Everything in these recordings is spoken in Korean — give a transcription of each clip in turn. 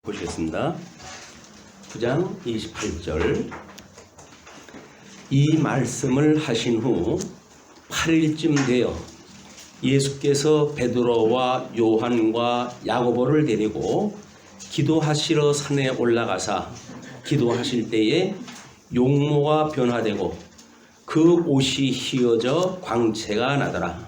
보시겠습니다. 9장 28절. 이 말씀을 하신 후 8일쯤 되어 예수께서 베드로와 요한과 야고보를 데리고 기도하시러 산에 올라가사 기도하실 때에 용모가 변화되고 그 옷이 휘어져 광채가 나더라.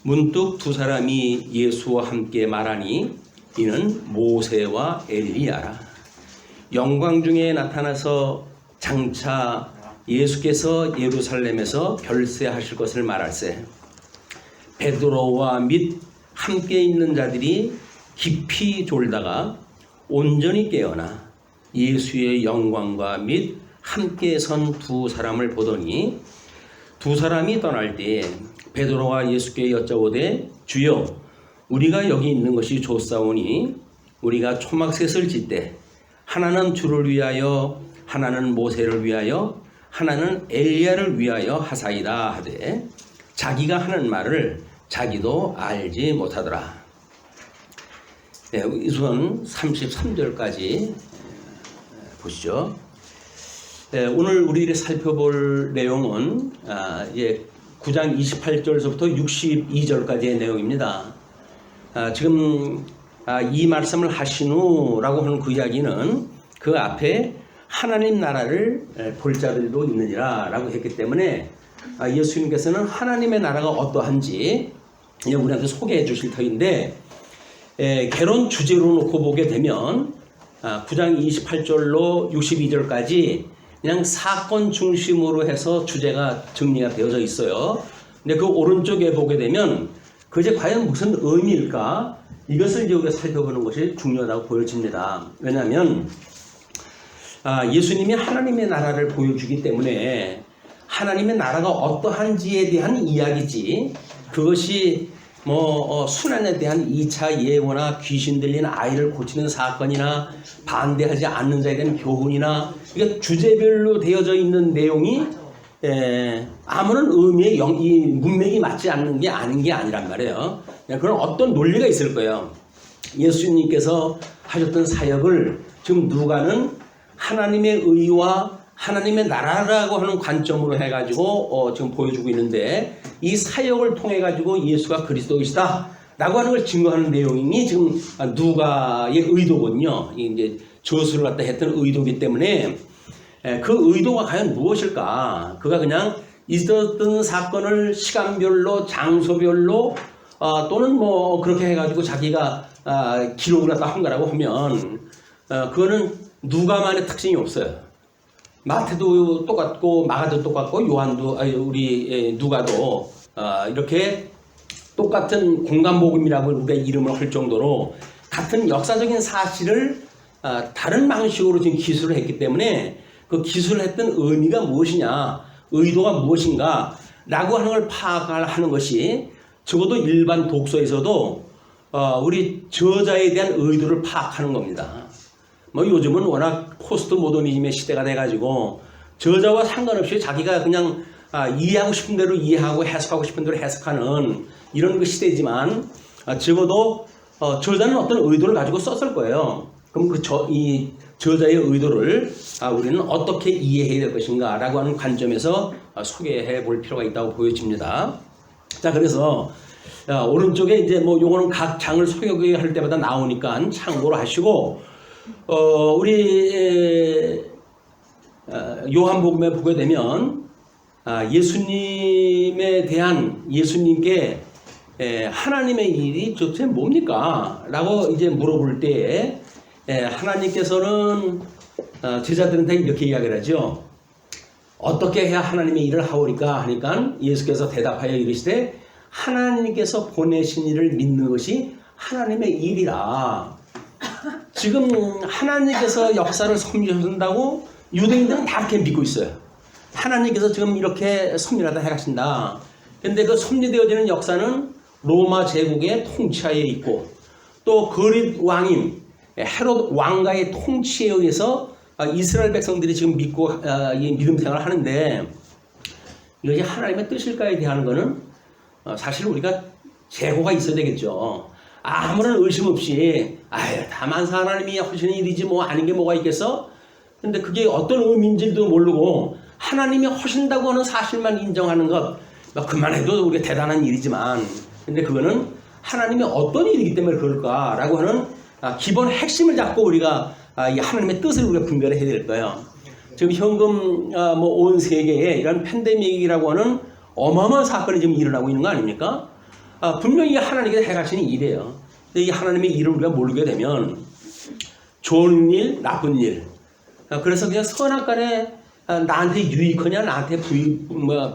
문득 두 사람이 예수와 함께 말하니 이는 모세와 엘리야라. 영광 중에 나타나서 장차 예수께서 예루살렘에서 별세하실 것을 말할세. 베드로와 및 함께 있는 자들이 깊이 졸다가 온전히 깨어나 예수의 영광과 및 함께 선 두 사람을 보더니 두 사람이 떠날 때에 베드로가 예수께 여쭤보되 주여 우리가 여기 있는 것이 좋사오니 우리가 초막셋을 짓되 하나는 주를 위하여 하나는 모세를 위하여 하나는 엘리야를 위하여 하사이다 하되 자기가 하는 말을 자기도 알지 못하더라. 네, 우선 33절까지 보시죠. 네, 오늘 우리가 살펴볼 내용은 9장 28절서부터 62절까지의 내용입니다. 지금 이 말씀을 하신 후라고 하는 그 이야기는 그 앞에 하나님 나라를 볼 자들도 있느니라 라고 했기 때문에 예수님께서는 하나님의 나라가 어떠한지 우리한테 소개해 주실 터인데, 개론 주제로 놓고 보게 되면 9장 28절로 62절까지 그냥 사건 중심으로 해서 주제가 정리가 되어져 있어요. 근데 그 오른쪽에 보게 되면 그게 과연 무슨 의미일까? 이것을 이제 우리가 살펴보는 것이 중요하다고 보여집니다. 왜냐하면 예수님이 하나님의 나라를 보여주기 때문에 하나님의 나라가 어떠한지에 대한 이야기지, 그것이 순환에 대한 2차 예고나 귀신 들린 아이를 고치는 사건이나 반대하지 않는 자에 대한 교훈이나, 그러니까 주제별로 되어져 있는 내용이 아무런 의미의 이 문맥이 맞지 않는 게 아닌 게 아니란 말이에요. 그런 어떤 논리가 있을 거예요. 예수님께서 하셨던 사역을 지금 누가는 하나님의 의와 하나님의 나라라고 하는 관점으로 해가지고 지금 보여주고 있는데, 이 사역을 통해 가지고 예수가 그리스도이시다 라고 하는 걸 증거하는 내용이 지금 누가의 의도거든요. 이제 저수를 갖다 했던 의도이기 때문에 그 의도가 과연 무엇일까? 그가 그냥 있었던 사건을 시간별로 장소별로 또는 그렇게 해가지고 자기가 기록을 갖다 한 거라고 하면 그거는 누가만의 특징이 없어요. 마태도 똑같고 마가도 똑같고 요한도 우리 누가도 이렇게 똑같은 공간복음이라고 우리가 이름을 할 정도로 같은 역사적인 사실을 다른 방식으로 지금 기술을 했기 때문에 그 기술을 했던 의미가 무엇이냐, 의도가 무엇인가 라고 하는 걸 파악하는 것이 적어도 일반 독서에서도 우리 저자에 대한 의도를 파악하는 겁니다. 요즘은 워낙 포스트 모더니즘의 시대가 돼가지고 저자와 상관없이 자기가 그냥 이해하고 싶은 대로 이해하고 해석하고 싶은 대로 해석하는 이런 그 시대지만, 적어도 저자는 어떤 의도를 가지고 썼을 거예요. 그럼 이 저자의 의도를 우리는 어떻게 이해해야 될 것인가 라고 하는 관점에서 소개해 볼 필요가 있다고 보여집니다. 자, 그래서 오른쪽에 이제 요거는 각 장을 소개할 때마다 나오니까 참고로 하시고, 우리 요한복음에 보게 되면 예수님께 하나님의 일이 도대체 뭡니까? 라고 이제 물어볼 때에 하나님께서는 제자들한테 이렇게 이야기를 하죠. 어떻게 해야 하나님의 일을 하오리까 하니까 예수께서 대답하여 이르시되 하나님께서 보내신 일을 믿는 것이 하나님의 일이라. 지금 하나님께서 역사를 섭리하신다고 유대인들은 다 그렇게 믿고 있어요. 하나님께서 지금 이렇게 섭리하다 해가신다. 근데 그 섭리되어지는 역사는 로마 제국의 통치하에 있고, 또 그릿 왕인 헤롯 왕가의 통치에 의해서 이스라엘 백성들이 지금 믿고 믿음 생활을 하는데, 이것이 하나님의 뜻일까에 대한 거는 사실 우리가 재고가 있어야 되겠죠. 아무런 의심 없이 아유, 다 만사 하나님이 하시는 일이지 뭐 아닌 게 뭐가 있겠어? 근데 그게 어떤 의미인지도 모르고 하나님이 하신다고 하는 사실만 인정하는 것, 그만해도 우리가 대단한 일이지만, 근데 그거는 하나님이 어떤 일이기 때문에 그럴까라고 하는 기본 핵심을 잡고 우리가 이 하나님의 뜻을 우리가 분별을 해야 될 거예요. 지금 현금 온 세계에 이런 팬데믹이라고 하는 어마어마한 사건이 지금 일어나고 있는 거 아닙니까? 분명히 하나님께서 행하시는 일이에요. 근데 이 하나님의 일을 우리가 모르게 되면 좋은 일, 나쁜 일, 그래서 그냥 선악간에 나한테 유익하냐, 나한테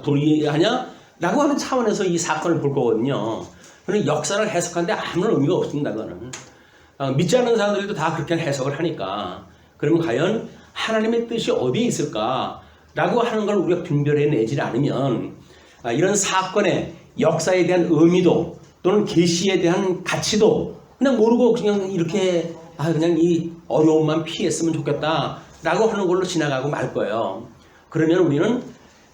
불이하냐 라고 하는 차원에서 이 사건을 볼 거거든요. 그는 역사를 해석하는데 아무런 의미가 없습니다. 그거는 믿지 않는 사람들도 다 그렇게 해석을 하니까. 그러면 과연 하나님의 뜻이 어디에 있을까 라고 하는 걸 우리가 분별해내지 않으면 이런 사건의 역사에 대한 의미도 또는 계시에 대한 가치도 그냥 모르고 그냥 이렇게 그냥 이 어려움만 피했으면 좋겠다 라고 하는 걸로 지나가고 말 거예요. 그러면 우리는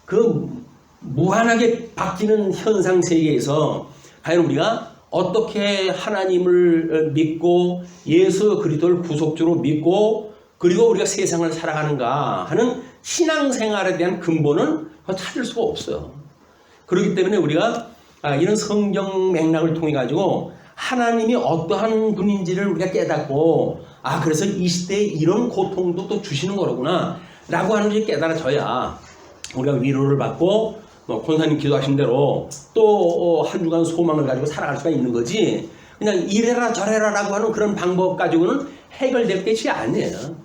그 무한하게 바뀌는 현상 세계에서 과연 우리가 어떻게 하나님을 믿고 예수 그리스도를 구속주로 믿고 그리고 우리가 세상을 살아가는가 하는 신앙생활에 대한 근본은 찾을 수가 없어요. 그렇기 때문에 우리가 이런 성경 맥락을 통해 가지고 하나님이 어떠한 분인지를 우리가 깨닫고 그래서 이 시대에 이런 고통도 또 주시는 거로구나 라고 하는 걸 깨달아져야 우리가 위로를 받고 권사님 기도하신 대로 또 한 주간 소망을 가지고 살아갈 수가 있는 거지, 그냥 이래라 저래라 라고 하는 그런 방법 가지고는 해결될 것이 아니에요.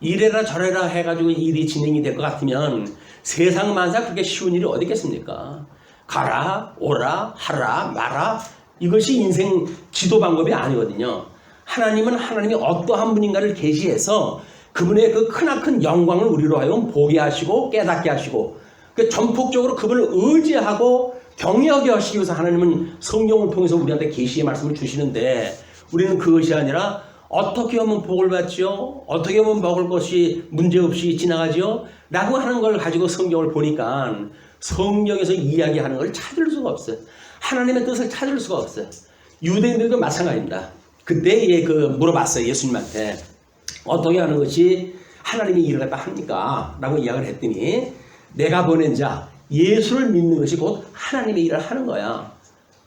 이래라 저래라 해가지고 일이 진행이 될 것 같으면 세상 만사 그렇게 쉬운 일이 어디 있겠습니까? 가라 오라 하라 마라 이것이 인생 지도 방법이 아니거든요. 하나님은 하나님이 어떠한 분인가를 계시해서 그분의 그 크나큰 영광을 우리로 하여금 보게 하시고 깨닫게 하시고 전폭적으로 그분을 의지하고 경외하게 하시기 위해서 하나님은 성경을 통해서 우리한테 계시의 말씀을 주시는데, 우리는 그것이 아니라 어떻게 하면 복을 받지요? 어떻게 하면 먹을 것이 문제없이 지나가지요? 라고 하는 걸 가지고 성경을 보니까 성경에서 이야기하는 걸 찾을 수가 없어요. 하나님의 뜻을 찾을 수가 없어요. 유대인들도 마찬가지입니다. 그때 물어봤어요. 예수님한테 어떻게 하는 것이 하나님이 일을 갖다 합니까? 라고 이야기를 했더니 내가 보낸 자 예수를 믿는 것이 곧 하나님의 일을 하는 거야.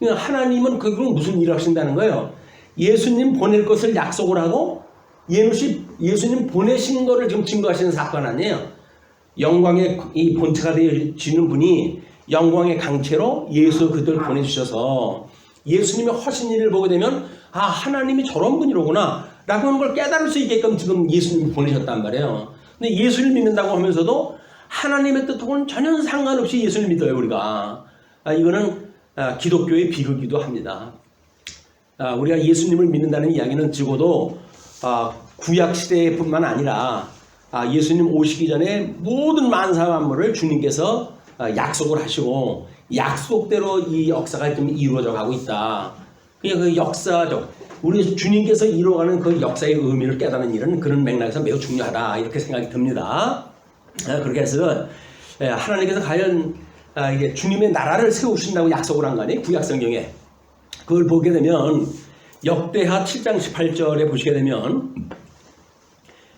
하나님은 그건 무슨 일을 하신다는 거예요? 예수님 보낼 것을 약속을 하고 예수님 보내신 거를 지금 증거하시는 사건 아니에요. 영광의 이 본체가 되어지는 분이 영광의 강체로 예수 그들을 보내주셔서 예수님의 하신 일을 보게 되면 하나님이 저런 분이로구나 라고 하는 걸 깨달을 수 있게끔 지금 예수님이 보내셨단 말이에요. 근데 예수를 믿는다고 하면서도 하나님의 뜻하고는 전혀 상관없이 예수를 믿어요. 우리가 이거는 기독교의 비극이기도 합니다. 우리가 예수님을 믿는다는 이야기는 적어도 구약시대뿐만 아니라 예수님 오시기 전에 모든 만사 만물을 주님께서 약속을 하시고 약속대로 이 역사가 좀 이루어져 가고 있다. 그 역사적 우리 주님께서 이루어가는 그 역사의 의미를 깨닫는 일은 그런 맥락에서 매우 중요하다 이렇게 생각이 듭니다. 그렇게 해서 하나님께서 과연 이게 주님의 나라를 세우신다고 약속을 한 거 아니에요? 구약성경에. 그걸 보게 되면 역대하 7장 18절에 보시게 되면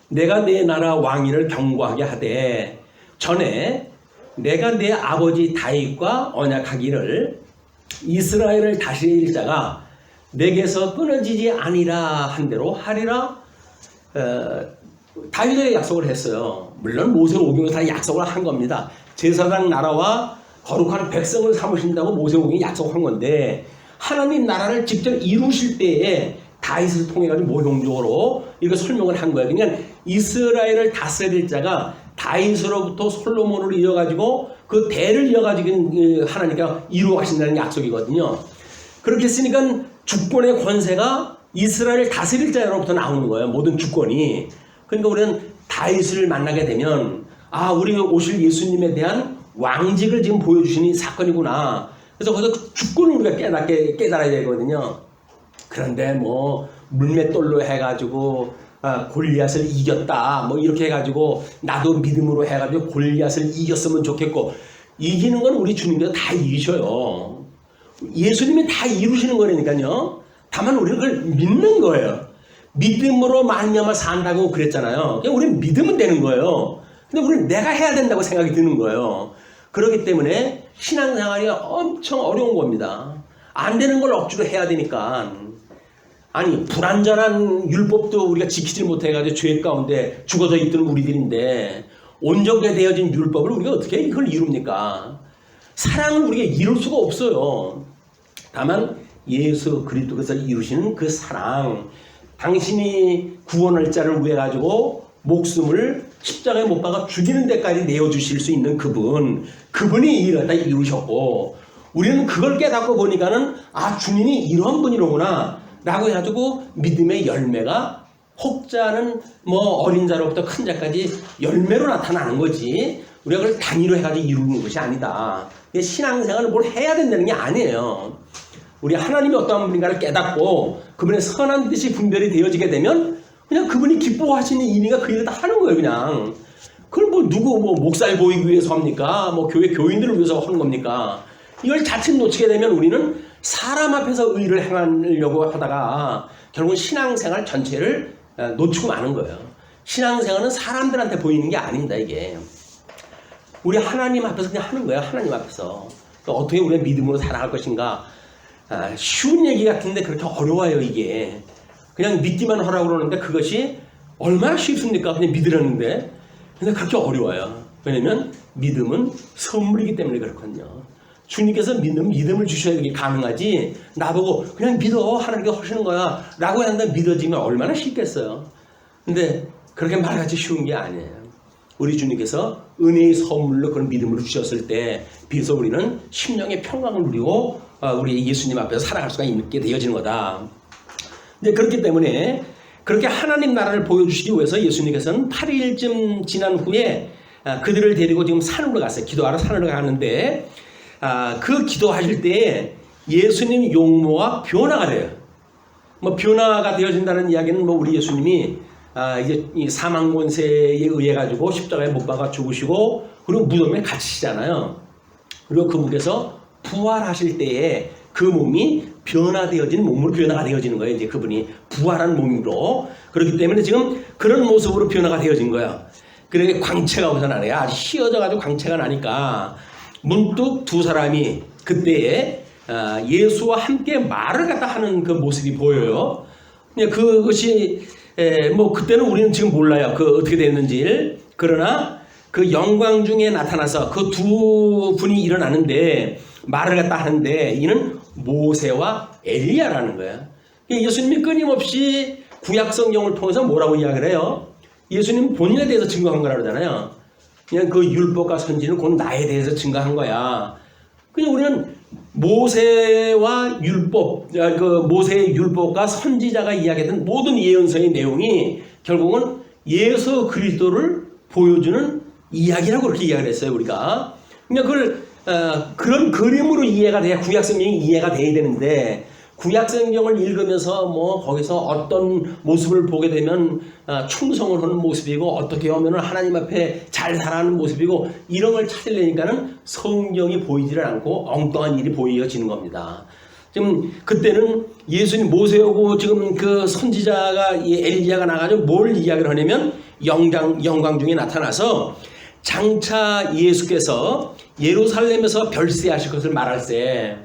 내가 내 나라 왕위를 경고하게 하되 전에 내가 내 아버지 다윗과 언약하기를 이스라엘을 다스릴 자가 내게서 끊어지지 아니라 한 대로 하리라. 다윗에게 약속을 했어요. 물론 모세오경에 다 약속을 한 겁니다. 제사장 나라와 거룩한 백성을 삼으신다고 모세오경이 약속한 건데 하나님 나라를 직접 이루실 때에 다윗을 통해 가지고 모형적으로 이거 설명을 한 거예요. 그러니까 이스라엘을 다스릴 자가 다윗으로부터 솔로몬으로 이어가지고 그 대를 이어가지고 하나님께서 이루어 가신다는 약속이거든요. 그렇게 했으니까 주권의 권세가 이스라엘을 다스릴 자로부터 나오는 거예요. 모든 주권이. 그러니까 우리는 다윗을 만나게 되면 우리 오실 예수님에 대한 왕직을 지금 보여주시는 사건이구나. 그래서 거기서 주권을 우리가 깨달아야 되거든요. 그런데 물맷돌로 해가지고 골리앗을 이겼다 이렇게 해가지고 나도 믿음으로 해가지고 골리앗을 이겼으면 좋겠고, 이기는 건 우리 주님께서 다 이기셔요. 예수님이 다 이루시는 거라니까요. 다만 우리는 그걸 믿는 거예요. 믿음으로 말미암아 산다고 그랬잖아요. 그냥 우리는 믿으면 되는 거예요. 근데 우리는 내가 해야 된다고 생각이 드는 거예요. 그렇기 때문에 신앙생활이 엄청 어려운 겁니다. 안 되는 걸 억지로 해야 되니까. 아니 불완전한 율법도 우리가 지키지 못해가지고 죄 가운데 죽어져 있던 우리들인데 온전하게 되어진 율법을 우리가 어떻게 이걸 이룹니까? 사랑을 우리가 이룰 수가 없어요. 다만 예수 그리스도께서 이루시는 그 사랑, 당신이 구원할 자를 위해 가지고 목숨을 십자가에 못 박아 죽이는 데까지 내어주실 수 있는 그분이 이걸 다 이루셨고, 우리는 그걸 깨닫고 보니까는 아 주님이 이런 분이로구나 라고 해가지고 믿음의 열매가 혹자는 뭐 어린 자로부터 큰 자까지 열매로 나타나는 거지, 우리가 그걸 단위로 해가지고 이루는 것이 아니다. 신앙생활은 뭘 해야 된다는 게 아니에요. 우리 하나님이 어떠한 분인가를 깨닫고 그분의 선한 뜻이 분별이 되어지게 되면 그냥 그분이 기뻐하시는 일이가 그 일을 다 하는 거예요. 그냥 그걸 뭐 누구 뭐 목살 보이기 위해서 합니까? 뭐 교회 교인들을 위해서 하는 겁니까? 이걸 자칫 놓치게 되면 우리는 사람 앞에서 의를 행하려고 하다가 결국은 신앙생활 전체를 놓치고 마는 거예요. 신앙생활은 사람들한테 보이는 게 아닙니다. 이게 우리 하나님 앞에서 그냥 하는 거예요. 하나님 앞에서 그러니까 어떻게 우리가 믿음으로 살아갈 것인가. 쉬운 얘기 같은데 그렇게 어려워요. 이게 그냥 믿기만 하라고 그러는데 그것이 얼마나 쉽습니까? 그냥 믿으라는데. 근데 그렇게 어려워요. 왜냐면 믿음은 선물이기 때문에 그렇거든요. 주님께서 믿음을 주셔야 이게 가능하지, 나보고 그냥 믿어 하나님께 하시는 거야 라고 한다 믿어지면 얼마나 쉽겠어요. 근데 그렇게 말같이 쉬운 게 아니에요. 우리 주님께서 은혜의 선물로 그런 믿음을 주셨을 때 비로소 우리는 심령의 평강을 누리고 우리 예수님 앞에서 살아갈 수가 있게 되어지는 거다. 근데 그렇기 때문에 그렇게 하나님 나라를 보여주시기 위해서 예수님께서는 8일쯤 지난 후에 그들을 데리고 지금 산으로 갔어요. 기도하러 산으로 가는데 그 기도하실 때에 예수님 용모가 변화가 돼요. 뭐 변화가 되어진다는 이야기는 뭐 우리 예수님이 이제 이 사망 권세에 의해 가지고 십자가에 못 박아 죽으시고 그리고 무덤에 갇히시잖아요. 그리고 그분께서 부활하실 때에 그 몸이 변화되어진 몸으로 변화가 되어지는 거예요. 이제 그분이 부활한 몸으로. 그렇기 때문에 지금 그런 모습으로 변화가 되어진 거예요. 그러게 광채가 우선 나네요. 아주 휘어져 가지고 광채가 나니까 문득 두 사람이 그때에 예수와 함께 말을 갖다 하는 그 모습이 보여요. 그것이 뭐 그때는 우리는 지금 몰라요. 그 어떻게 됐는지를. 그러나 그 영광 중에 나타나서 그 두 분이 일어나는데 말을 갖다 하는데 이는 모세와 엘리야라는 거야. 예수님이 끊임없이 구약 성경을 통해서 뭐라고 이야기를 해요? 예수님 본인에 대해서 증거한 거라 그러잖아요. 그냥 그 율법과 선지는 곧 나에 대해서 증거한 거야. 그냥 우리는 모세와 율법, 그 모세의 율법과 선지자가 이야기했던 모든 예언서의 내용이 결국은 예수 그리스도를 보여주는 이야기라고 그렇게 이야기를 했어요. 우리가. 그러니까 그걸 그런 그림으로 이해가 돼야 구약 성경이 이해가 돼야 되는데, 구약 성경을 읽으면서 뭐 거기서 어떤 모습을 보게 되면 충성을 하는 모습이고 어떻게 하면 하나님 앞에 잘 살아가는 모습이고 이런 걸 찾으려니까는 성경이 보이지를 않고 엉뚱한 일이 보여지는 겁니다. 지금 그때는 예수님 모세하고 지금 그 선지자가 엘리야가 나가지고 뭘 이야기를 하냐면 영광 중에 나타나서 장차 예수께서 예루살렘에서 별세하실 것을 말할 때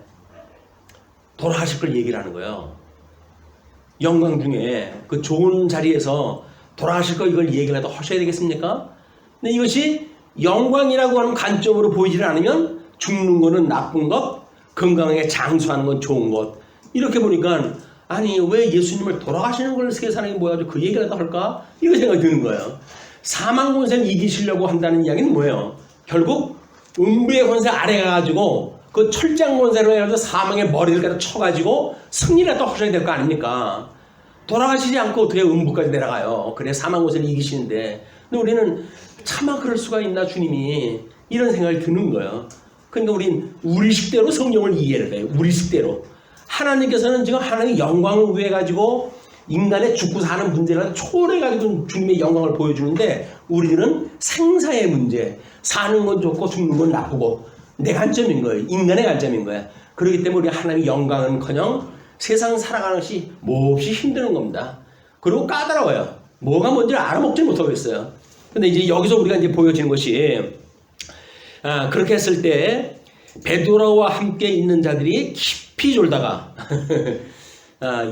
돌아가실 걸 얘기를 하는 거예요. 영광 중에 그 좋은 자리에서 돌아가실 거 이걸 얘기라도 하셔야 되겠습니까? 근데 이것이 영광이라고 하는 관점으로 보이지를 않으면 죽는 거는 나쁜 것, 건강하게 장수하는 건 좋은 것. 이렇게 보니까 아니 왜 예수님을 돌아가시는 걸 세상에 모여가지고 그 얘기라도 할까? 이런 생각이 드는 거예요. 사망 권세를 이기시려고 한다는 이야기는 뭐예요? 결국 음부의 권세 아래 가가지고 그 철장 권세로 해가지고 사망의 머리를 갖다 쳐가지고 승리라도 하셔야 될 거 아닙니까? 돌아가시지 않고 어떻게 음부까지 내려가요? 그래 사망 권세를 이기시는데. 근데 우리는 차마 그럴 수가 있나 주님이, 이런 생각이 드는 거예요. 그러니까 우린 우리식대로 성경을 이해를 해요. 우리식대로. 하나님께서는 지금 하나님의 영광을 위해 가지고 인간의 죽고 사는 문제를 초월해가지고 주님의 영광을 보여주는데, 우리들은 생사의 문제, 사는 건 좋고 죽는 건 나쁘고 내 관점인 거예요. 인간의 관점인 거야. 그렇기 때문에 우리 하나님의 영광은커녕 세상 살아가는 것이 몹시 힘드는 겁니다. 그리고 까다로워요. 뭐가 뭔지를 알아먹지 못하고 있어요. 근데 이제 여기서 우리가 이제 보여지는 것이, 그렇게 했을 때 베드로와 함께 있는 자들이 깊이 졸다가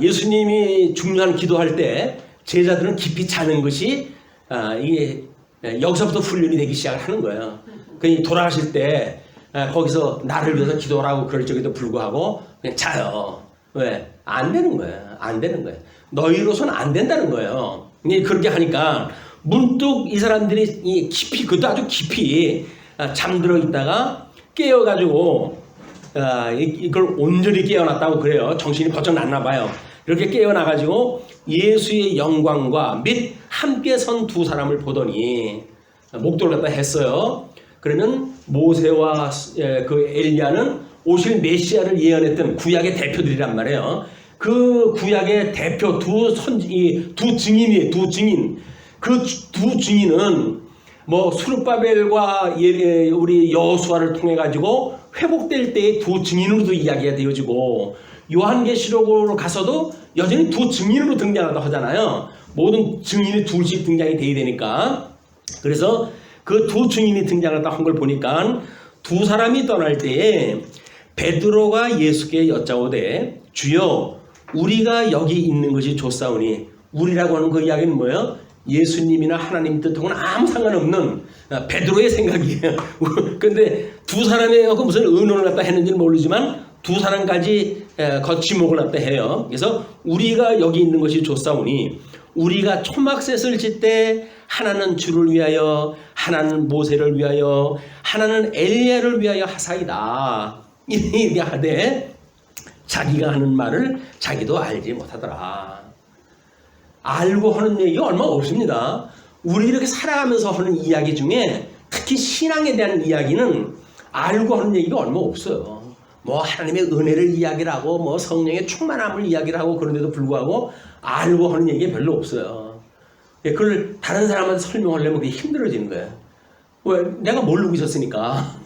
예수님이 중요한 기도할 때 제자들은 깊이 자는 것이 이게 여기서부터 훈련이 되기 시작하는 거예요. 그러니 돌아가실 때 거기서 나를 위해서 기도하라고 그럴 적에도 불구하고 그냥 자요. 왜? 안 되는 거예요. 안 되는 거예요. 너희로서는 안 된다는 거예요. 그렇게 하니까 문득 이 사람들이 깊이, 그것도 아주 깊이 잠들어 있다가 깨어가지고 이걸 온전히 깨어났다고 그래요. 정신이 번쩍 났나 봐요. 이렇게 깨어나가지고 예수의 영광과 및 함께 선 두 사람을 보더니 목도를 갖다 했어요. 그러면 모세와 그 엘리야는 오실 메시아를 예언했던 구약의 대표들이란 말이에요. 그 구약의 대표 두 증인, 그 두 증인은 뭐 수르바벨과 우리 여호수아를 통해 가지고 회복될 때의 두 증인으로도 이야기가 되어지고, 요한계시록으로 가서도 여전히 두 증인으로 등장한다고 하잖아요. 모든 증인이 둘씩 등장이 돼야 되니까. 그래서 그 두 증인이 등장한다고 한 걸 보니까 두 사람이 떠날 때에 베드로가 예수께 여짜오되 주여 우리가 여기 있는 것이 좋사오니, 우리라고 하는 그 이야기는 뭐예요? 예수님이나 하나님 뜻하고는 아무 상관없는 베드로의 생각이에요. 근데 두 사람이 무슨 의논을 갖다 했는지는 모르지만 두 사람까지 지목을 갖다 해요. 그래서 우리가 여기 있는 것이 좋사오니, 우리가 초막셋을 질 때 하나는 주를 위하여, 하나는 모세를 위하여, 하나는 엘리야를 위하여 하사이다. 이렇게 하되 자기가 하는 말을 자기도 알지 못하더라. 알고 하는 얘기가 얼마 없습니다. 우리 이렇게 살아가면서 하는 이야기 중에 특히 신앙에 대한 이야기는 알고 하는 얘기가 얼마 없어요. 뭐 하나님의 은혜를 이야기를 하고 뭐 성령의 충만함을 이야기를 하고 그런데도 불구하고 알고 하는 얘기가 별로 없어요. 그걸 다른 사람한테 설명하려면 그게 힘들어지는 거예요. 왜? 내가 모르고 있었으니까.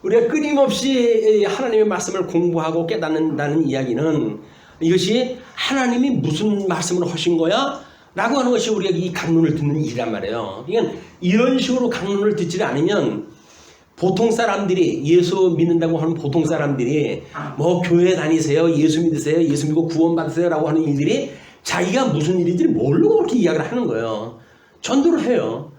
우리가 끊임없이 하나님의 말씀을 공부하고 깨닫는다는 이야기는 이것이 하나님이 무슨 말씀을 하신 거야? 라고 하는 것이 우리가 이 강론을 듣는 일이란 말이에요. 그러니까 이런 식으로 강론을 듣지 않으면 보통 사람들이, 예수 믿는다고 하는 보통 사람들이 뭐 교회 다니세요, 예수 믿으세요, 예수 믿고 구원 받으세요 라고 하는 일들이 자기가 무슨 일인지 모르고 그렇게 이야기를 하는 거예요. 전도를 해요.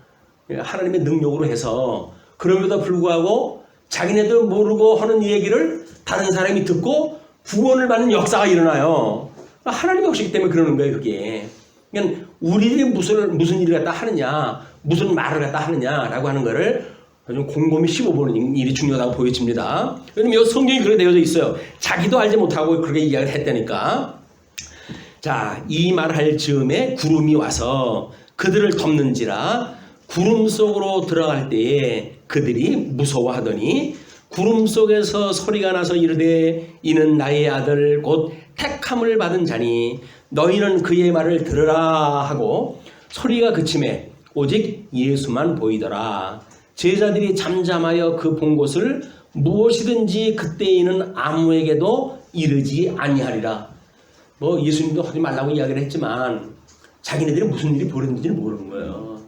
하나님의 능력으로 해서. 그럼에도 불구하고 자기네도 모르고 하는 얘기를 다른 사람이 듣고 구원을 받는 역사가 일어나요. 하나님의 것이기 때문에 그러는 거예요, 그게. 그러니까 우리들이 무슨 일을 갖다 하느냐, 무슨 말을 갖다 하느냐라고 하는 거를 좀 곰곰이 씹어보는 일이 중요하다고 보여집니다. 왜냐면 여기 성경이 그렇게 되어져 있어요. 자기도 알지 못하고 그렇게 이야기를 했다니까. 자, 이 말할 즈음에 구름이 와서 그들을 덮는지라 구름 속으로 들어갈 때에 그들이 무서워하더니 구름 속에서 소리가 나서 이르되 이는 나의 아들 곧 택함을 받은 자니 너희는 그의 말을 들으라 하고 소리가 그침에 오직 예수만 보이더라. 제자들이 잠잠하여 그 본 곳을 무엇이든지 그때에는 아무에게도 이르지 아니하리라. 뭐 예수님도 하지 말라고 이야기를 했지만 자기네들이 무슨 일이 벌어졌는지는 모르는 거예요.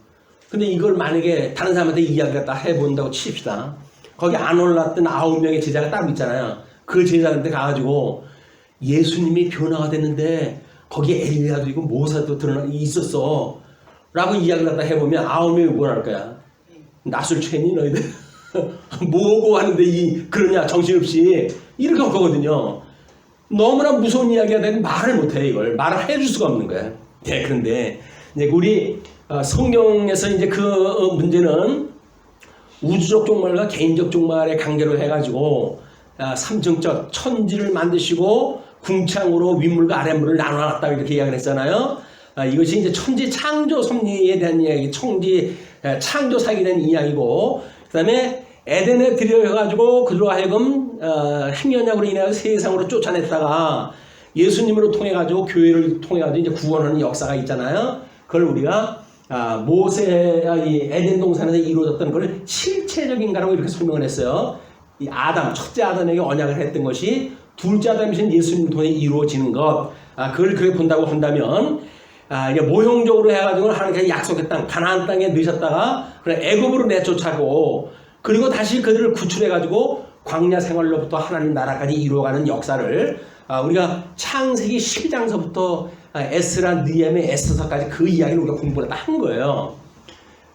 근데 이걸 만약에 다른 사람한테 이야기를 갖다 해본다고 칩시다. 거기 안 올랐던 9명의 제자가 따로 있잖아요. 그 제자한테 가가지고 예수님이 변화가 됐는데 거기에 엘리야도 있고 모세도 있었어 라고 이야기를 갖다 해보면 9명이 뭐랄 거야. 낯을 취했니 너희들? 뭐고 하는데 그러냐 정신없이 이렇게 할 거거든요. 너무나 무서운 이야기가 되면 말을 못해. 이걸 말을 해줄 수가 없는 거야. 네, 그런데 이제 우리 성경에서 이제 그 문제는 우주적 종말과 개인적 종말의 관계로 해가지고 삼층적 천지를 만드시고 궁창으로 윗물과 아랫물을 나눠놨다 이렇게 이야기를 했잖아요. 이것이 이제 천지 창조 섭리에 대한 이야기, 천지 창조사에 대한 이야기고, 그 다음에 에덴에 들여가지고 그들로 하여금 행연약으로 인하여 세상으로 쫓아냈다가 예수님으로 통해가지고 교회를 통해가지고 이제 구원하는 역사가 있잖아요. 그걸 우리가 모세의 에덴 동산에서 이루어졌던 걸 실체적인가라고 이렇게 설명을 했어요. 이 아담, 첫째 아담에게 언약을 했던 것이 둘째 아담이신 예수님 통해 이루어지는 것. 그걸 그렇게 본다고 한다면 이제 모형적으로 해가지고 하나님께서 약속의 땅, 가나안 땅에 넣으셨다가 그냥 애굽으로 내쫓아고 그리고 다시 그들을 구출해가지고 광야 생활로부터 하나님 나라까지 이루어가는 역사를 우리가 창세기 12장서부터 에스라, 느헤미야, 에스더서까지 그 이야기를 우리가 공부를 다 한 거예요.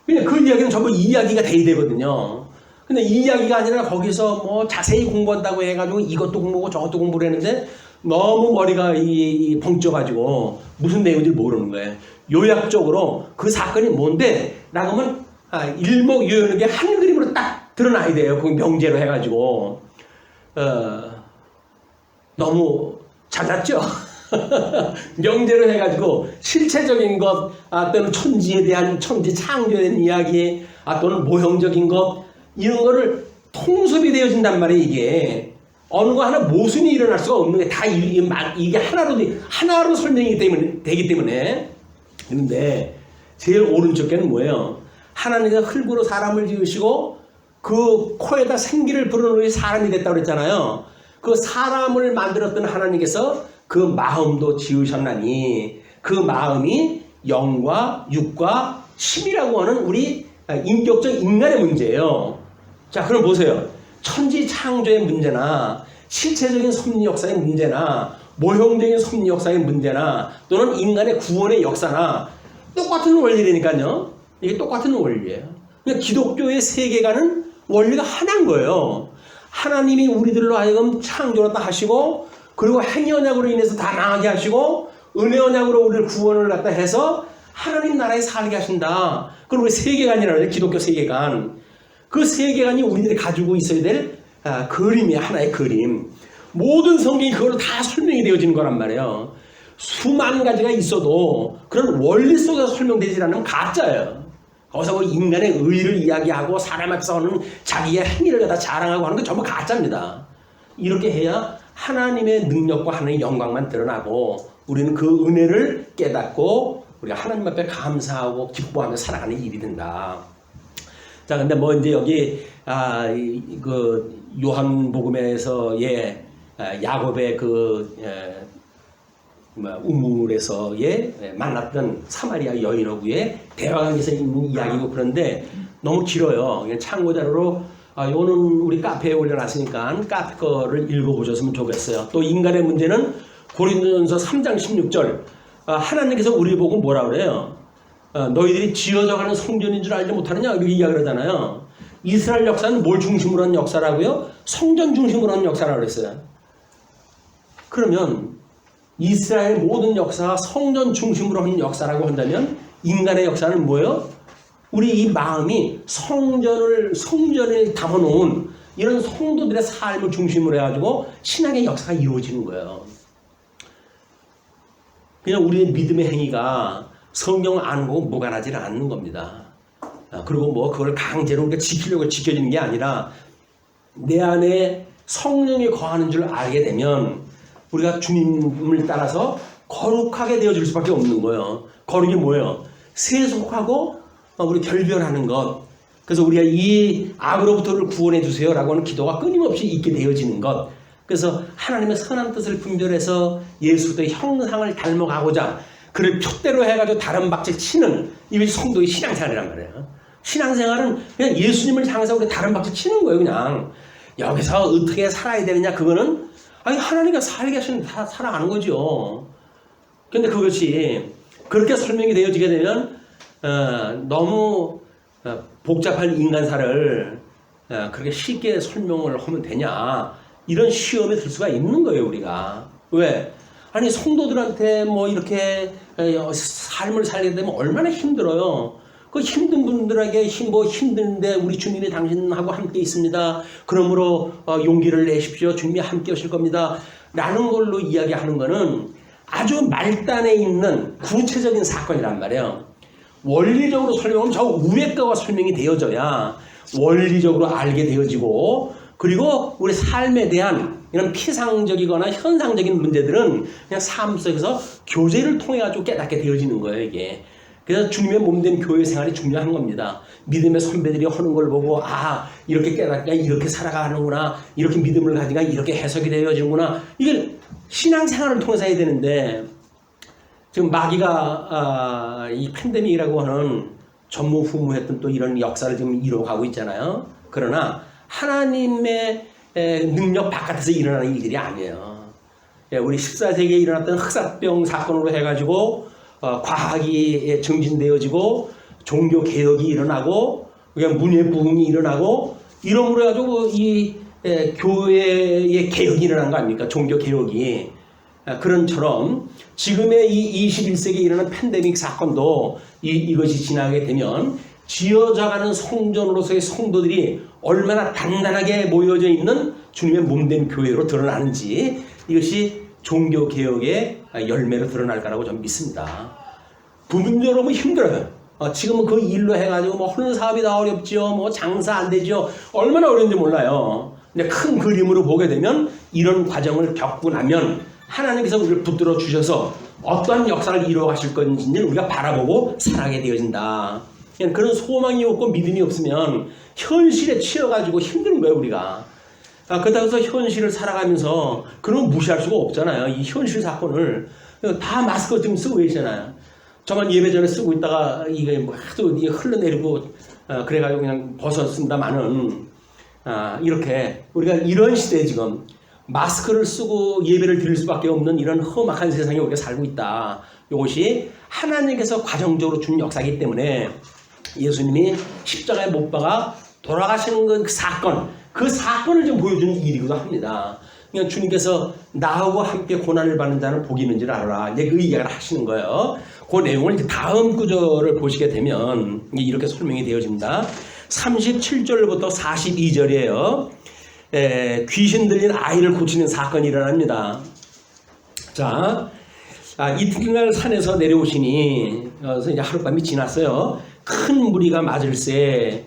근데 그 이야기는 전부 이야기가 돼야 되거든요. 근데 이 이야기가 아니라 거기서 뭐 자세히 공부한다고 해가지고 이것도 공부하고 저것도 공부를 했는데 너무 머리가 벙쪄가지고 무슨 내용인지 모르는 거예요. 요약적으로 그 사건이 뭔데? 라고 하면 일목요연하게 한 그림으로 딱 드러나야 돼요. 그 명제로 해가지고 너무 잘났죠? 명제로 해가지고 실체적인 것 또는 천지에 대한 천지 창조에 대한 이야기 또는 모형적인 것 이런 거를 통섭이 되어진단 말이에요. 이게 어느 거 하나 모순이 일어날 수가 없는 게 다 이게 하나로 설명이 되기 때문에. 그런데 제일 오른쪽 게는 뭐예요? 하나님께서 흙으로 사람을 지으시고 그 코에다 생기를 불어넣으니 사람이 됐다고 그랬잖아요. 그 사람을 만들었던 하나님께서 그 마음도 지으셨나니 그 마음이 영과 육과 심이라고 하는 우리 인격적 인간의 문제예요. 자, 그럼 보세요. 천지 창조의 문제나 실체적인 섭리 역사의 문제나 모형적인 섭리 역사의 문제나 또는 인간의 구원의 역사나 똑같은 원리라니까요. 이게 똑같은 원리예요. 그러니까 기독교의 세계관은 원리가 하나인 거예요. 하나님이 우리들로 하여금 창조를 다 하시고 그리고 행위 언약으로 인해서 다 나가게 하시고 은혜 언약으로 우리를 구원을 갖다 해서 하나님 나라에 살게 하신다. 그리고 우리 세계관이라는 거예요. 기독교 세계관. 그 세계관이 우리들이 가지고 있어야 될 그림이 하나의 그림. 모든 성경이 그걸로 다 설명이 되어지는 거란 말이에요. 수만 가지가 있어도 그런 원리 속에서 설명되지 않으면 가짜예요. 거기서 뭐 인간의 의를 이야기하고 사람 앞에서 하는 자기의 행위를 갖다 자랑하고 하는 건 전부 가짜입니다. 이렇게 해야 하나님의 능력과 하나님의 영광만 드러나고 우리는 그 은혜를 깨닫고 우리가 하나님 앞에 감사하고 기뻐하며 살아가는 일이 된다. 자, 근데 뭐 이제 여기 그 요한복음에서의 야곱의 우물에서의 만났던 사마리아 여인하고의 대화관계에서 있는 이야기고 그런데 너무 길어요. 참고 자료로 이거는 우리 카페에 올려놨으니까 카페 거를 읽어보셨으면 좋겠어요. 또 인간의 문제는 고린도전서 3장 16절 하나님께서 우리 보고 뭐라 그래요? 너희들이 지어져가는 성전인 줄 알지 못하느냐 이렇게 이야기를 하잖아요. 이스라엘 역사는 뭘 중심으로 한 역사라고요? 성전 중심으로 한 역사라고 그랬어요. 그러면 이스라엘 모든 역사가 성전 중심으로 한 역사라고 한다면 인간의 역사는 뭐예요? 우리 이 마음이 성전을 담아놓은 이런 성도들의 삶을 중심으로 해가지고 신앙의 역사가 이루어지는 거예요. 그냥 우리의 믿음의 행위가 성경을 아는 거고 무관하지 않는 겁니다. 그리고 뭐 그걸 강제로 우리가 지키려고 지켜지는 게 아니라 내 안에 성령이 거하는 줄 알게 되면 우리가 주님을 따라서 거룩하게 되어질 수밖에 없는 거예요. 거룩이 뭐예요? 세속하고 우리 결별하는 것. 그래서 우리가 이 악으로부터를 구원해 주세요라고 하는 기도가 끊임없이 있게 되어지는 것. 그래서 하나님의 선한 뜻을 분별해서 예수의 형상을 닮아가고자 그를 표대로 해가지고 다른 박질 치는 이것이 성도의 신앙생활이란 말이에요. 신앙생활은 그냥 예수님을 향해서 우리 다른 박질 치는 거예요. 그냥 여기서 어떻게 살아야 되느냐 그거는 하나님과 살게 하시는 다 살아가는 거죠. 그런데 그것이 그렇게 설명이 되어지게 되면 너무 복잡한 인간사를 그렇게 쉽게 설명을 하면 되냐 이런 시험에 들 수가 있는 거예요. 우리가 왜? 아니 성도들한테 뭐 이렇게 삶을 살게 되면 얼마나 힘들어요. 그 힘든 분들에게 힘든데 우리 주님이 당신하고 함께 있습니다. 그러므로 용기를 내십시오. 주님이 함께 하실 겁니다. 라는 걸로 이야기하는 거는 아주 말단에 있는 구체적인 사건이란 말이에요. 원리적으로 설명하면 저 위에 거가 설명이 되어져야 원리적으로 알게 되어지고 그리고 우리 삶에 대한 이런 피상적이거나 현상적인 문제들은 그냥 삶 속에서 교제를 통해 가지고 깨닫게 되어지는 거예요. 이게. 그래서 주님의 몸된 교회 생활이 중요한 겁니다. 믿음의 선배들이 하는 걸 보고 이렇게 깨닫니까 이렇게 살아가는구나. 이렇게 믿음을 가지니까 이렇게 해석이 되어지는구나. 이게 신앙생활을 통해서 해야 되는데 지금 마귀가 이 팬데믹이라고 하는 전무후무했던 또 이런 역사를 지금 이뤄가고 있잖아요. 그러나 하나님의 능력 바깥에서 일어나는 일들이 아니에요. 우리 14세기에 일어났던 흑사병 사건으로 해가지고 과학이 증진되어지고 종교 개혁이 일어나고 문예 부흥이 일어나고 이러므로 해가지고 이 교회의 개혁이 일어난 거 아닙니까? 종교 개혁이. 그런처럼 지금의 이 21세기에 일어난 팬데믹 사건도 이것이 지나게 되면 지어져가는 성전으로서의 성도들이 얼마나 단단하게 모여져 있는 주님의 몸된 교회로 드러나는지 이것이 종교개혁의 열매로 드러날 거라고 저는 믿습니다. 부분적으로 뭐 힘들어요. 지금은 그 일로 해가지고 뭐 하는 사업이 다 어렵죠. 뭐 장사 안 되죠. 얼마나 어려운지 몰라요. 근데 큰 그림으로 보게 되면 이런 과정을 겪고 나면 하나님께서 우리를 붙들어 주셔서 어떠한 역사를 이루어 가실 건지를 우리가 바라보고 살아가게 되어진다. 그런 소망이 없고 믿음이 없으면 현실에 치여가지고 힘든 거예요, 우리가. 그렇다고 해서 현실을 살아가면서 그런 거 무시할 수가 없잖아요. 이 현실 사건을 다 마스크 지금 쓰고 계시잖아요. 저만 예배 전에 쓰고 있다가 이게 뭐 하도 흘러내리고 그래가지고 그냥 벗었습니다만은 이렇게 우리가 이런 시대에 지금 마스크를 쓰고 예배를 드릴 수밖에 없는 이런 험악한 세상에 우리가 살고 있다. 이것이 하나님께서 과정적으로 준 역사이기 때문에 예수님이 십자가에 못 박아 돌아가시는 그 사건을 좀 보여주는 일이기도 합니다. 그냥 주님께서 나하고 함께 고난을 받는 자는 복이 있는 줄 알아라. 이제 그 이야기를 하시는 거예요. 그 내용을 이제 다음 구절을 보시게 되면 이렇게 설명이 되어집니다. 37절부터 42절이에요. 귀신 들린 아이를 고치는 사건이 일어납니다. 자, 이튿날 산에서 내려오시니, 그래서 이제 하룻밤이 지났어요. 큰 무리가 맞을새,